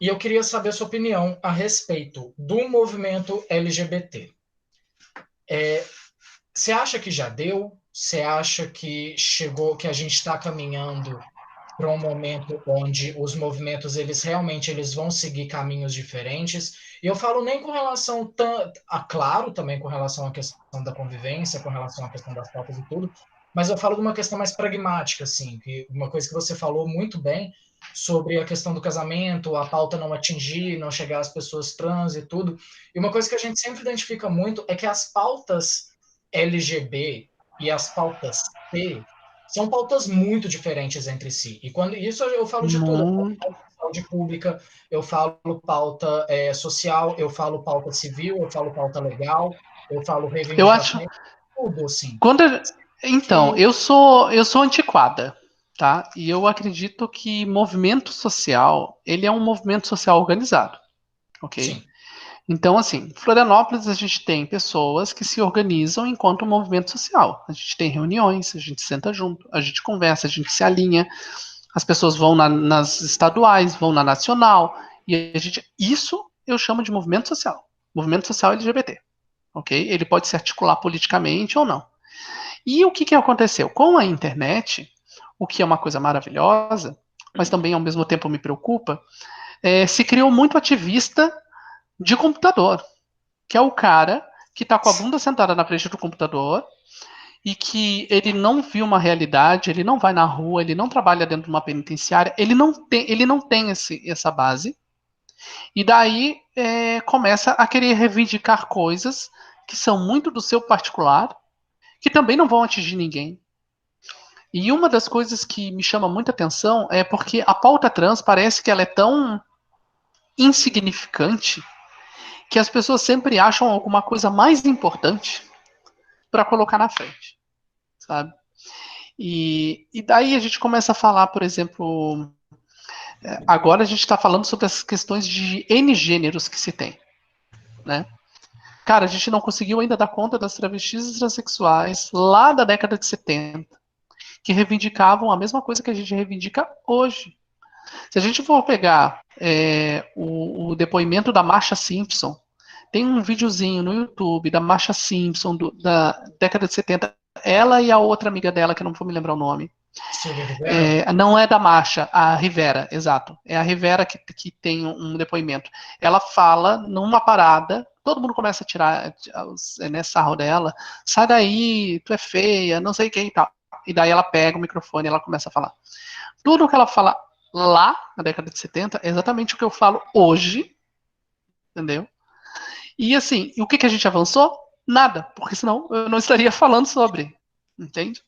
E eu queria saber a sua opinião a respeito do movimento LGBT. Você acha que já deu? Você acha que chegou, que a gente está caminhando para um momento onde os movimentos eles vão seguir caminhos diferentes? E eu falo nem com relação claro, também com relação à questão da convivência, com relação à questão das pautas e tudo, mas eu falo de uma questão mais pragmática, assim, que uma coisa que você falou muito bem sobre a questão do casamento, a pauta não atingir, não chegar às pessoas trans e tudo. E uma coisa que a gente sempre identifica muito é que as pautas LGB e as pautas P são pautas muito diferentes entre si. E quando isso eu falo de tudo, eu falo pauta de saúde pública, eu falo pauta social, eu falo pauta civil, eu falo pauta legal, eu falo reivindicação, tudo assim. Então, eu sou antiquada, tá? E eu acredito que movimento social, ele é um movimento social organizado, ok? Sim. Então, assim, em Florianópolis a gente tem pessoas que se organizam enquanto movimento social. A gente tem reuniões, a gente senta junto, a gente conversa, a gente se alinha, as pessoas vão nas estaduais, vão na nacional, e isso eu chamo de movimento social LGBT, ok? Ele pode se articular politicamente ou não. E o que aconteceu? Com a internet, o que é uma coisa maravilhosa, mas também ao mesmo tempo me preocupa, se criou muito ativista de computador, que é o cara que está com a bunda sentada na frente do computador e que ele não viu uma realidade, ele não vai na rua, ele não trabalha dentro de uma penitenciária, ele não tem essa base, e daí começa a querer reivindicar coisas que são muito do seu particular, que também não vão atingir ninguém. E uma das coisas que me chama muita atenção é porque a pauta trans parece que ela é tão insignificante que as pessoas sempre acham alguma coisa mais importante para colocar na frente, sabe? E daí a gente começa a falar, por exemplo, agora a gente está falando sobre as questões de N gêneros que se tem, né? Cara, a gente não conseguiu ainda dar conta das travestis e transexuais lá da década de 70, que reivindicavam a mesma coisa que a gente reivindica hoje. Se a gente for pegar o depoimento da Marsha Simpson, tem um videozinho no YouTube da Marsha Simpson, da década de 70, ela e a outra amiga dela, que eu não vou me lembrar o nome. Não é da Marsha, a Rivera, exato. É a Rivera que tem um depoimento. Ela fala numa parada, todo mundo começa a tirar sarro dela, sai daí, tu é feia, não sei quem e tal. E daí ela pega o microfone e ela começa a falar. Tudo que ela fala lá, na década de 70, é exatamente o que eu falo hoje, entendeu? E assim, o que a gente avançou? Nada, porque senão eu não estaria falando sobre, entende?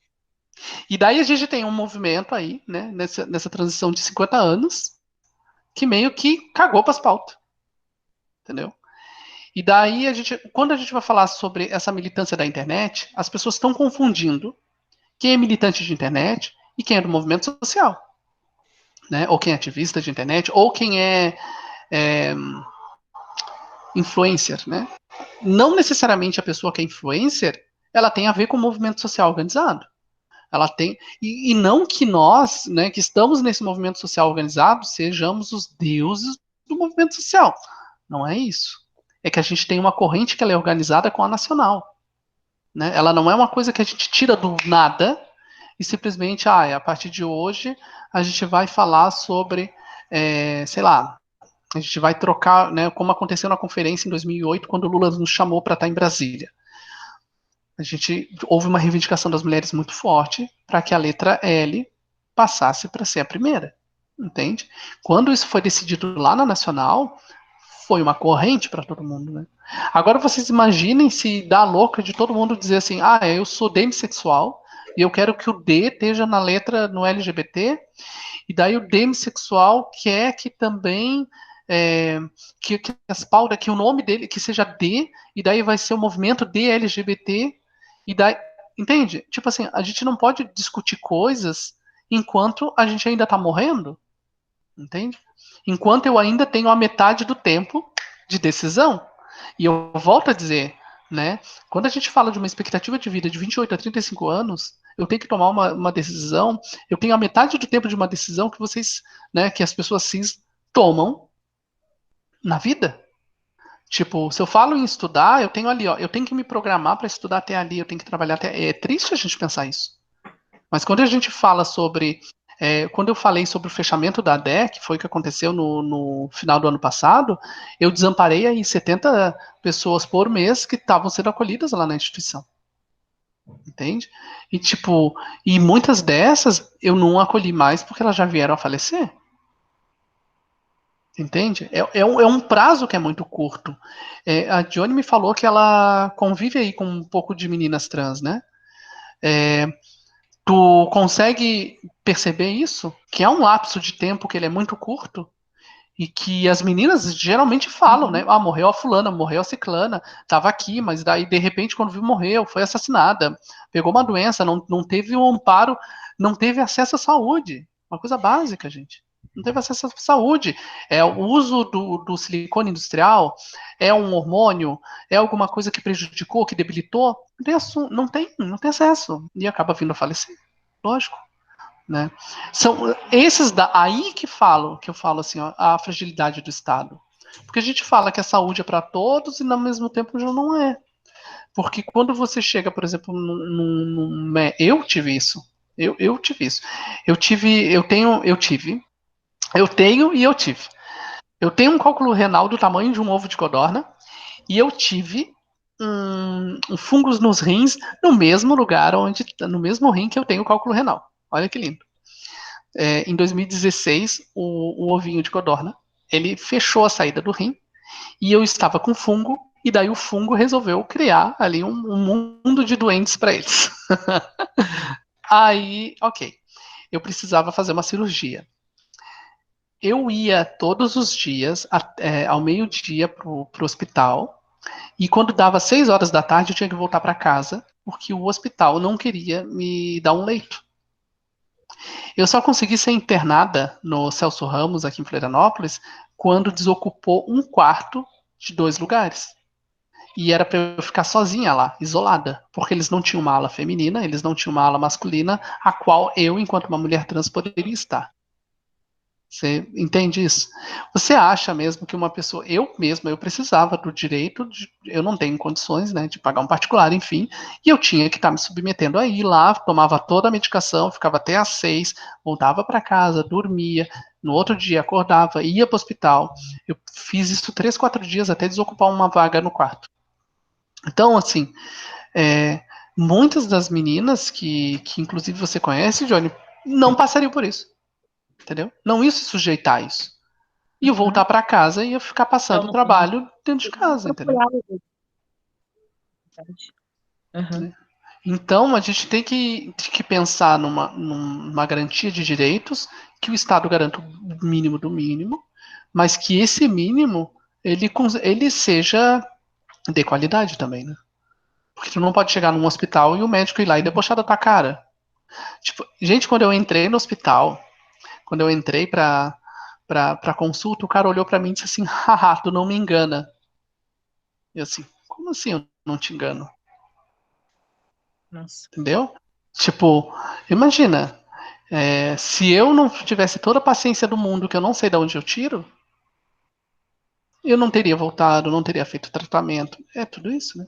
E daí a gente tem um movimento aí, né, nessa transição de 50 anos, que meio que cagou para as pautas, entendeu? E daí quando a gente vai falar sobre essa militância da internet, as pessoas estão confundindo quem é militante de internet e quem é do movimento social, né? Ou quem é ativista de internet, ou quem é influencer, né? Não necessariamente a pessoa que é influencer, ela tem a ver com o movimento social organizado. Ela tem e não que nós, né, que estamos nesse movimento social organizado, sejamos os deuses do movimento social. Não é isso. É que a gente tem uma corrente que ela é organizada com a nacional, né? Ela não é uma coisa que a gente tira do nada e simplesmente, a partir de hoje a gente vai falar sobre, sei lá, a gente vai trocar, né, como aconteceu na conferência em 2008, quando o Lula nos chamou para estar em Brasília. Houve uma reivindicação das mulheres muito forte para que a letra L passasse para ser a primeira, entende? Quando isso foi decidido lá na Nacional, foi uma corrente para todo mundo, né? Agora vocês imaginem se dá louca de todo mundo dizer assim, eu sou demissexual e eu quero que o D esteja na letra no LGBT, e daí o demissexual quer que também que o nome dele que seja D, e daí vai ser o movimento DLGBT, e daí, entende? Tipo assim, a gente não pode discutir coisas enquanto a gente ainda tá morrendo, entende? Enquanto eu ainda tenho a metade do tempo de decisão. E eu volto a dizer, né? Quando a gente fala de uma expectativa de vida de 28 a 35 anos, eu tenho que tomar uma decisão, eu tenho a metade do tempo de uma decisão que vocês, né, que as pessoas cis tomam na vida. Tipo, se eu falo em estudar, eu tenho ali, eu tenho que me programar para estudar até ali, eu tenho que trabalhar até. É triste a gente pensar isso. Mas quando a gente fala sobre. Quando eu falei sobre o fechamento da ADE, que foi o que aconteceu no final do ano passado, eu desamparei aí 70 pessoas por mês que estavam sendo acolhidas lá na instituição. Entende? E tipo, e muitas dessas eu não acolhi mais porque elas já vieram a falecer. Entende? É um prazo que é muito curto. A Johnny me falou que ela convive aí com um pouco de meninas trans, né? Tu consegue perceber isso? Que é um lapso de tempo que ele é muito curto e que as meninas geralmente falam, né? Morreu a fulana, morreu a ciclana, tava aqui, mas daí de repente quando viu morreu, foi assassinada, pegou uma doença, não teve um amparo, não teve acesso à saúde. Uma coisa básica, gente. Não teve acesso à saúde. O uso do silicone industrial é um hormônio, é alguma coisa que prejudicou, que debilitou. Não tem acesso. E acaba vindo a falecer. Lógico. Né? São esses aí que eu falo assim, a fragilidade do Estado. Porque a gente fala que a saúde é para todos e ao mesmo tempo já não é. Porque quando você chega, por exemplo, eu tive isso. Eu tive isso. Eu tenho e eu tive. Eu tenho um cálculo renal do tamanho de um ovo de codorna e eu tive um fungos nos rins no mesmo lugar, no mesmo rim que eu tenho o cálculo renal. Olha que lindo. Em 2016, o ovinho de codorna, ele fechou a saída do rim e eu estava com fungo e daí o fungo resolveu criar ali um mundo de doentes para eles. Aí, ok, eu precisava fazer uma cirurgia. Eu ia todos os dias, ao meio-dia, pro hospital, e quando dava 6 horas da tarde, eu tinha que voltar para casa, porque o hospital não queria me dar um leito. Eu só consegui ser internada no Celso Ramos, aqui em Florianópolis, quando desocupou um quarto de 2 lugares. e era para eu ficar sozinha lá, isolada, porque eles não tinham uma ala feminina, eles não tinham uma ala masculina, a qual eu, enquanto uma mulher trans, poderia estar. Você entende isso? Você acha mesmo que uma pessoa, eu mesma, eu precisava do direito, eu não tenho condições, né, de pagar um particular, enfim, e eu tinha que estar me submetendo a ir lá, tomava toda a medicação, ficava até às 6, voltava para casa, dormia, no outro dia acordava, ia para o hospital. Eu fiz isso 3, 4 dias até desocupar uma vaga no quarto. Então, assim, muitas das meninas que inclusive você conhece, Johnny, não passariam por isso. Entendeu? Não ia se sujeitar a isso. Ia voltar para casa e ia ficar passando o trabalho dentro de casa, entendeu? Uhum. Então, a gente tem que pensar numa garantia de direitos que o Estado garanta o mínimo do mínimo, mas que esse mínimo ele seja de qualidade também, né? Porque tu não pode chegar num hospital e o médico ir lá e debochar da tua cara. Tipo, gente, quando eu entrei no hospital, quando eu entrei pra consulta, o cara olhou pra mim e disse assim, haha, tu não me engana. E assim, como assim eu não te engano? Nossa. Entendeu? Tipo, imagina, se eu não tivesse toda a paciência do mundo, que eu não sei de onde eu tiro, eu não teria voltado, não teria feito tratamento. É tudo isso, né?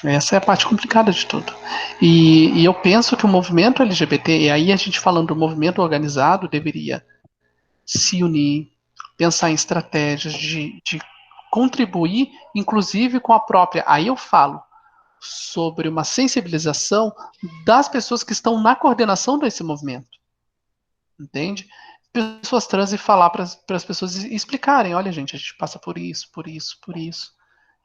Essa é a parte complicada de tudo. E eu penso que o movimento LGBT, e aí a gente falando do movimento organizado, deveria se unir, pensar em estratégias de contribuir, inclusive com a própria. Aí eu falo sobre uma sensibilização das pessoas que estão na coordenação desse movimento. Entende? Pessoas trans e falar para as pessoas e explicarem: olha, gente, a gente passa por isso, por isso, por isso.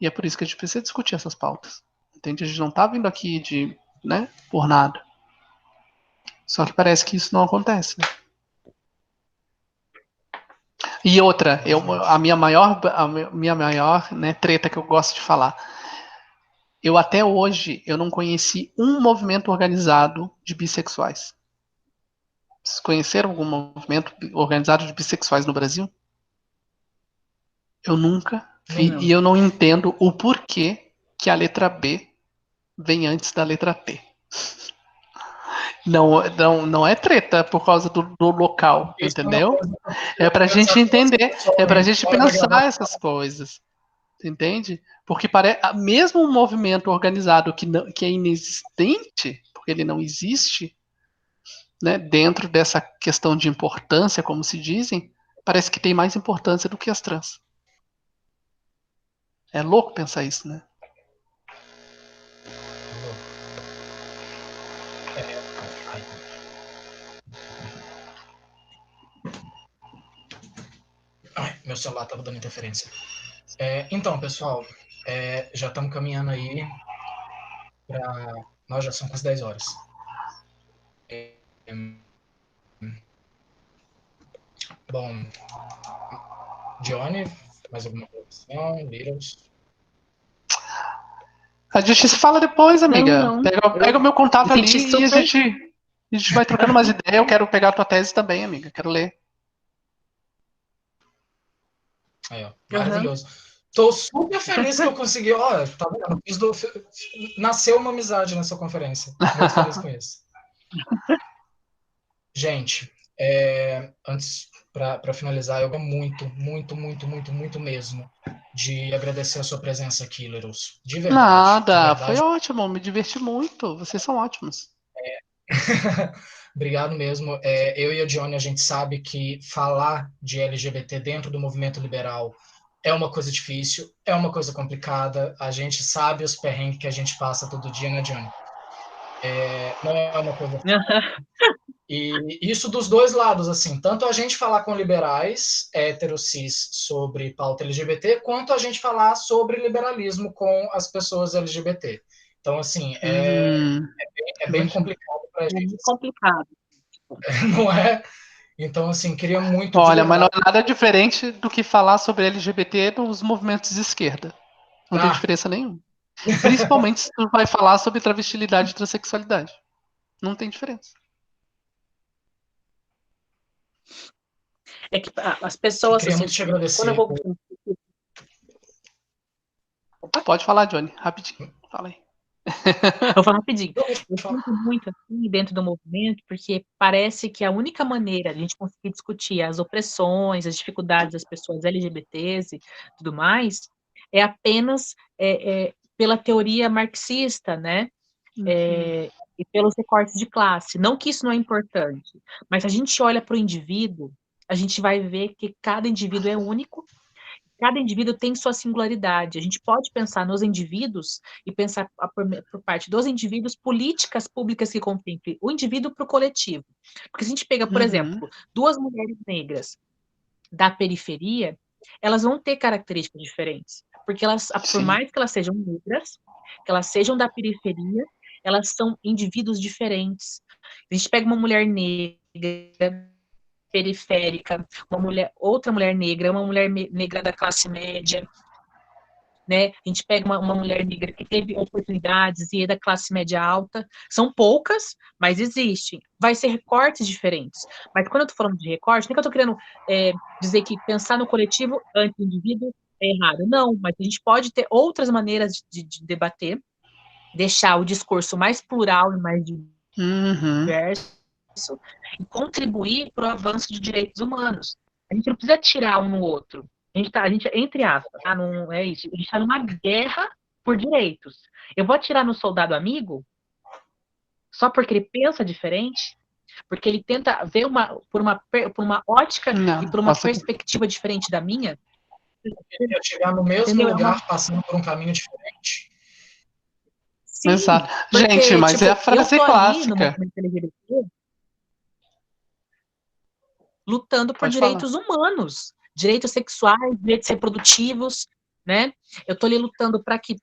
E é por isso que a gente precisa discutir essas pautas. Entende? A gente não está vindo aqui né, por nada. Só que parece que isso não acontece. Né? E outra, a minha maior né, treta que eu gosto de falar. Eu até hoje eu não conheci um movimento organizado de bissexuais. Vocês conheceram algum movimento organizado de bissexuais no Brasil? Eu nunca vi Não. e eu não entendo o porquê que a letra B vem antes da letra T. Não é treta por causa do local, Isso é uma entendeu? coisa que eu É queria pra gente conversar com você entender, é pra pessoalmente gente fora da pensar gravação. essas coisas. Entende? Porque mesmo um movimento organizado que é inexistente, porque ele não existe, né, dentro dessa questão de importância, como se dizem, parece que tem mais importância do que as trans. É louco pensar isso, né? Ai, meu celular estava dando interferência. Então, pessoal, já estamos caminhando aí para. Nós já são quase 10 horas. Bom, Johnny, mais alguma questão? Littles? A gente se fala depois, amiga. Não. Pega o meu contato Eu ali senti e super. a gente vai trocando umas ideias. Eu quero pegar a tua tese também, amiga. Quero ler. Aí, ó, Uhum. maravilhoso. Tô super feliz que eu consegui. Ó, tá vendo? Nasceu uma amizade nessa conferência. Muito feliz com isso. Gente, antes, para finalizar, eu gosto muito mesmo de agradecer a sua presença aqui, Leros. De Nada, foi verdade. ótimo. Me diverti muito. Vocês são ótimos. Obrigado mesmo. Eu e a Johnny, a gente sabe que falar de LGBT dentro do movimento liberal é uma coisa difícil, é uma coisa complicada. A gente sabe os perrengues que a gente passa todo dia, né, Johnny? Não é uma coisa. E isso dos dois lados, assim, tanto a gente falar com liberais, hétero, cis, sobre pauta LGBT, quanto a gente falar sobre liberalismo com as pessoas LGBT. Então, assim, é bem complicado para a É gente, muito complicado. não é? Então, assim, queria muito, de Olha, mas não verdade. é nada diferente do que falar sobre LGBT nos movimentos de esquerda. Não tem Ah, diferença nenhuma. Principalmente se tu vai falar sobre travestilidade e transexualidade. Não tem diferença. É que as pessoas, queria assim, muito te quando eu agradecer. vou. Pode falar, Johnny, rapidinho. Fala aí. Eu vou falar rapidinho. Eu sinto muito assim dentro do movimento, porque parece que a única maneira de a gente conseguir discutir as opressões, as dificuldades das pessoas LGBTs e tudo mais, é apenas pela teoria marxista, né? E pelos recortes de classe. Não que isso não é importante, mas se a gente olha para o indivíduo, a gente vai ver que cada indivíduo é único. Cada indivíduo tem sua singularidade. A gente pode pensar nos indivíduos e pensar por parte dos indivíduos políticas públicas que contemplem o indivíduo para o coletivo. Porque se a gente pega, por exemplo, duas mulheres negras da periferia, elas vão ter características diferentes. Porque elas, por mais que elas sejam negras, que elas sejam da periferia, elas são indivíduos diferentes. A gente pega uma mulher negra periférica, outra mulher negra, uma mulher negra da classe média, né? A gente pega uma mulher negra que teve oportunidades e é da classe média alta, são poucas, mas existem. Vai ser recortes diferentes. Mas quando eu estou falando de recorte, não é que eu estou querendo dizer que pensar no coletivo antes do indivíduo é errado. Não, mas a gente pode ter outras maneiras de debater, deixar o discurso mais plural e mais diverso, e contribuir para o avanço de direitos humanos. A gente não precisa tirar um no outro. A gente entre aspas, tá? Não é isso. A gente está numa guerra por direitos. Eu vou atirar no soldado amigo só porque ele pensa diferente, porque ele tenta ver por uma ótica e por uma perspectiva diferente da minha. Eu chegar no mesmo lugar passando por um caminho diferente. Sim, exato. porque, gente, mas é a frase clássica. Lutando por direitos humanos, direitos sexuais, direitos reprodutivos, né? Eu estou ali lutando para que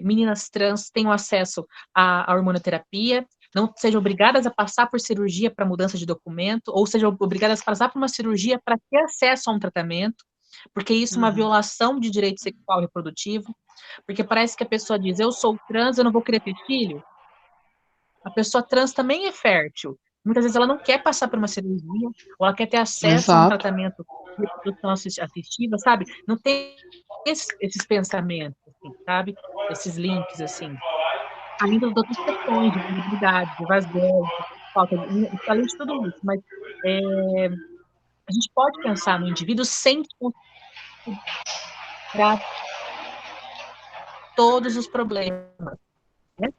meninas trans tenham acesso à hormonoterapia, não sejam obrigadas a passar por cirurgia para mudança de documento, ou sejam obrigadas a passar por uma cirurgia para ter acesso a um tratamento, porque isso é uma violação de direito sexual e reprodutivo, porque parece que a pessoa diz, eu sou trans, eu não vou querer ter filho. A pessoa trans também é fértil. Muitas vezes ela não quer passar por uma cirurgia, ou ela quer ter acesso a um tratamento de reprodução assistiva, sabe? Não tem esses pensamentos, assim, sabe? Esses links, assim. Ainda das outras questões de vulnerabilidade, de vazio, falta de... Além de tudo isso, mas a gente pode pensar no indivíduo sem considerar todos os problemas, né?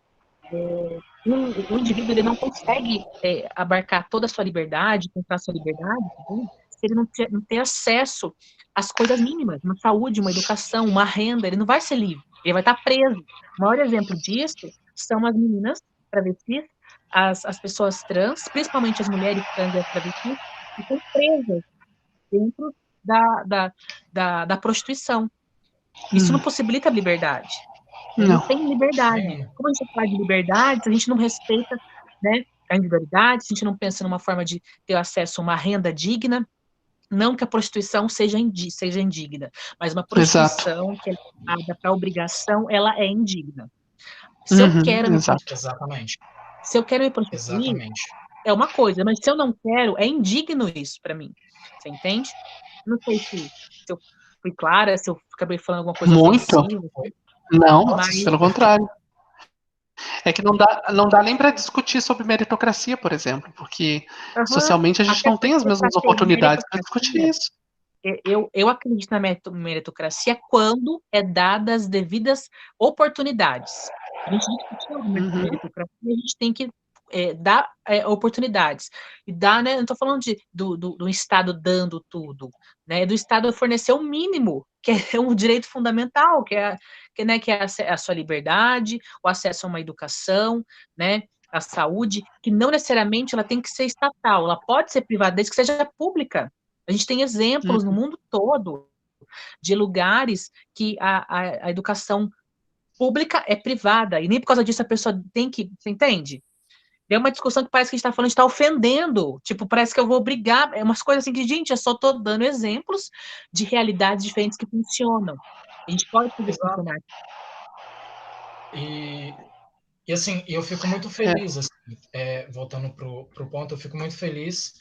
O indivíduo ele não consegue abarcar toda a sua liberdade, comprar a sua liberdade, se ele não ter acesso às coisas mínimas, uma saúde, uma educação, uma renda, ele não vai ser livre, ele vai estar preso. O maior exemplo disso são as meninas travestis, as pessoas trans, principalmente as mulheres trans e as travestis, que estão presas dentro da prostituição. Isso não possibilita a liberdade. Não tem liberdade. Como a gente fala de liberdade, se a gente não respeita, né, a individualidade, se a gente não pensa numa forma de ter acesso a uma renda digna, não que a prostituição seja indigna, mas uma prostituição que é levada para obrigação, ela é indigna. Se eu quero me prostituir, é uma coisa, mas se eu não quero, é indigno isso para mim. Você entende? Não sei se eu fui clara, se eu acabei falando alguma coisa ofensiva. Não, pelo contrário. É que não dá nem para discutir sobre meritocracia, por exemplo, porque socialmente a gente não tem as mesmas oportunidades para discutir isso. Eu acredito na meritocracia quando é dadas as devidas oportunidades. A gente discutiu a meritocracia, a gente tem que dar oportunidades. E dar, né? Não estou falando do Estado dando tudo, né? Do Estado fornecer o mínimo, que é um direito fundamental, que é a sua liberdade, o acesso a uma educação, né? A saúde, que não necessariamente ela tem que ser estatal, ela pode ser privada, desde que seja pública. A gente tem exemplos no mundo todo de lugares que a educação pública é privada, e nem por causa disso a pessoa tem que, você entende? É uma discussão que parece que a gente está falando, a gente está ofendendo, tipo, parece que eu vou obrigar, é umas coisas assim que, gente, eu só estou dando exemplos de realidades diferentes que funcionam. A gente pode fazer funcionar. E assim, eu fico muito feliz, assim, voltando para o ponto, eu fico muito feliz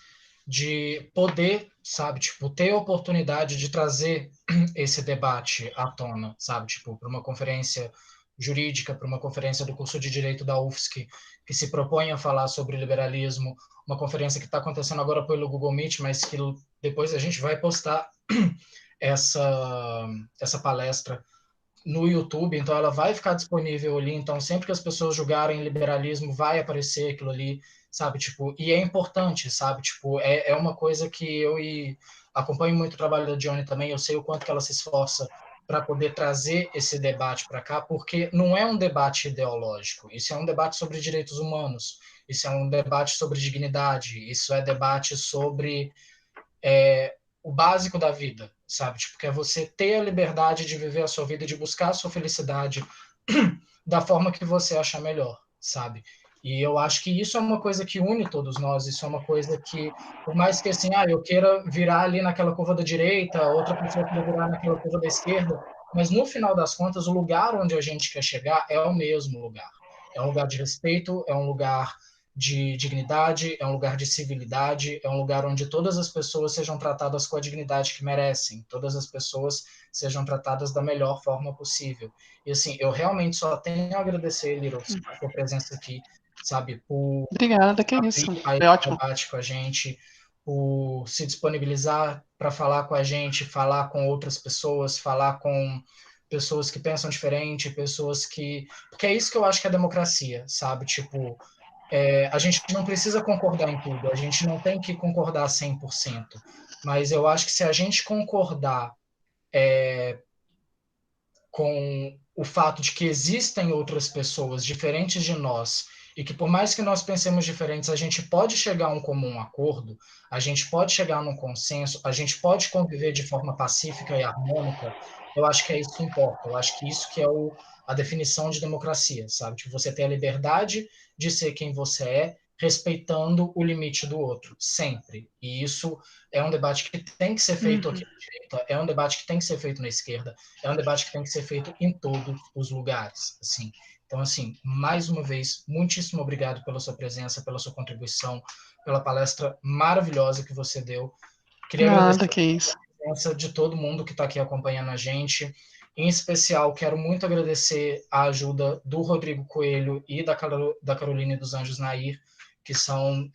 de poder, sabe, tipo, ter a oportunidade de trazer esse debate à tona, sabe, tipo, para uma conferência jurídica, para uma conferência do curso de Direito da UFSC, que se propõe a falar sobre liberalismo, uma conferência que está acontecendo agora pelo Google Meet, mas que depois a gente vai postar essa palestra no YouTube, então ela vai ficar disponível ali, então sempre que as pessoas julgarem liberalismo, vai aparecer aquilo ali, sabe, tipo, e é importante, sabe, tipo, é uma coisa que acompanho muito o trabalho da Dione também, eu sei o quanto que ela se esforça para poder trazer esse debate para cá, porque não é um debate ideológico, isso é um debate sobre direitos humanos, isso é um debate sobre dignidade, isso é debate sobre o básico da vida, sabe? Tipo, que é você ter a liberdade de viver a sua vida, de buscar a sua felicidade da forma que você achar melhor, sabe? E eu acho que isso é uma coisa que une todos nós, isso é uma coisa que, por mais que assim, eu queira virar ali naquela curva da direita, outra pessoa queira virar naquela curva da esquerda, mas no final das contas, o lugar onde a gente quer chegar é o mesmo lugar. É um lugar de respeito, é um lugar de dignidade, é um lugar de civilidade, é um lugar onde todas as pessoas sejam tratadas com a dignidade que merecem, todas as pessoas sejam tratadas da melhor forma possível. E assim, eu realmente só tenho a agradecer, Little, a sua presença aqui, sabe, por Obrigada, que isso. abrir Foi aí o ótimo. debate com a gente, por se disponibilizar para falar com a gente, falar com outras pessoas, falar com pessoas que pensam diferente, pessoas que... Porque é isso que eu acho que é democracia, sabe? Tipo, a gente não precisa concordar em tudo, a gente não tem que concordar 100%, mas eu acho que se a gente concordar com o fato de que existem outras pessoas diferentes de nós e que por mais que nós pensemos diferentes, a gente pode chegar a um comum acordo, a gente pode chegar num consenso, a gente pode conviver de forma pacífica e harmônica, eu acho que é isso que importa, eu acho que isso que é a definição de democracia, sabe? De você ter a liberdade de ser quem você é, respeitando o limite do outro, sempre. E isso é um debate que tem que ser feito aqui na direita, é um debate que tem que ser feito na esquerda, é um debate que tem que ser feito em todos os lugares, assim. Então, assim, mais uma vez, muitíssimo obrigado pela sua presença, pela sua contribuição, pela palestra maravilhosa que você deu. Queria agradecer Nada, que isso. a presença de todo mundo que está aqui acompanhando a gente. Em especial, quero muito agradecer a ajuda do Rodrigo Coelho e da Caroline dos Anjos Nair, que são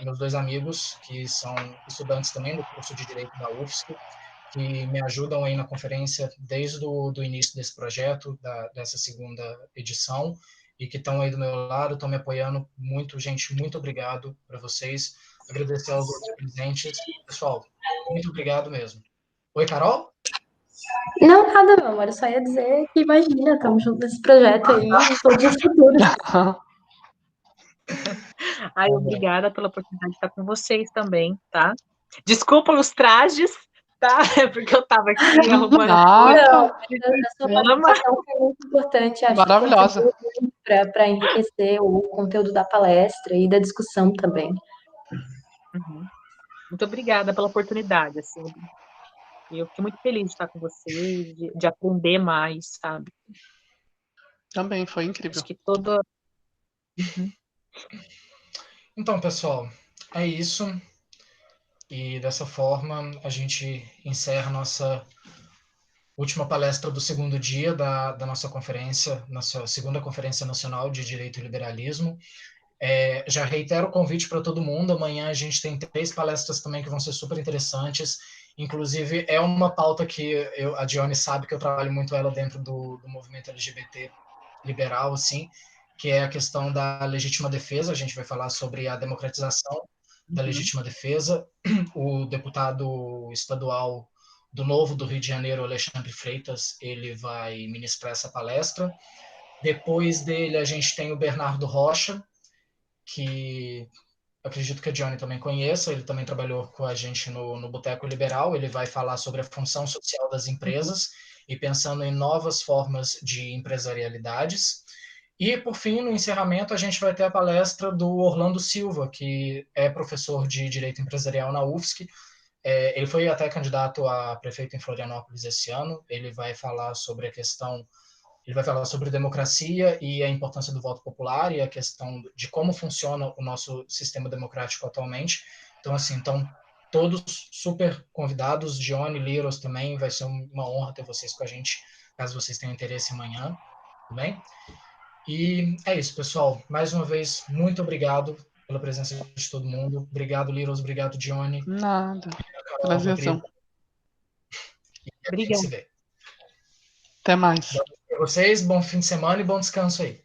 meus dois amigos, que são estudantes também do curso de Direito da UFSC, que me ajudam aí na conferência desde o início desse projeto, dessa segunda edição, e que estão aí do meu lado, estão me apoiando muito, gente, muito obrigado para vocês. Agradecer aos outros presentes. Pessoal, muito obrigado mesmo. Oi, Carol? Não, nada, meu amor. Eu só ia dizer que imagina, estamos juntos nesse projeto aí, todos os futuros. Ai, obrigada pela oportunidade de estar com vocês também, tá? Desculpa os trajes, tá? É porque eu tava aqui arrumando as coisas. Não, Nada. a sua Ama. participação foi muito importante, acho que Maravilhosa. contribuiu muito para enriquecer o conteúdo da palestra e da discussão também. Uhum. Muito obrigada pela oportunidade, assim. Eu fiquei muito feliz de estar com vocês, de aprender mais, sabe? Também foi incrível. Acho que toda. Uhum. Então, pessoal, é isso. E dessa forma, a gente encerra a nossa última palestra do segundo dia da nossa conferência, nossa segunda Conferência Nacional de Direito e Liberalismo. Já reitero o convite para todo mundo. Amanhã a gente tem 3 palestras também que vão ser super interessantes. Inclusive, é uma pauta que a Dione sabe que eu trabalho muito ela dentro do movimento LGBT liberal, assim, que é a questão da legítima defesa. A gente vai falar sobre a democratização da legítima defesa. O deputado estadual do Novo do Rio de Janeiro, Alexandre Freitas, ele vai ministrar essa palestra. Depois dele, a gente tem o Bernardo Rocha, que acredito que a Johnny também conheça, ele também trabalhou com a gente no Boteco Liberal, ele vai falar sobre a função social das empresas e pensando em novas formas de empresarialidades. E, por fim, no encerramento, a gente vai ter a palestra do Orlando Silva, que é professor de Direito Empresarial na UFSC. Ele foi até candidato a prefeito em Florianópolis esse ano. Ele vai falar sobre democracia e a importância do voto popular e a questão de como funciona o nosso sistema democrático atualmente. Então, assim, todos super convidados, Johnny, Liros também, vai ser uma honra ter vocês com a gente, caso vocês tenham interesse amanhã, tudo bem? E é isso, pessoal. Mais uma vez, muito obrigado pela presença de todo mundo. Obrigado, Liros, obrigado, Johnny. Nada. Carol, Prazerzão. Rodrigo. E a gente Obrigada. se vê. Até mais. Para vocês, bom fim de semana e bom descanso aí.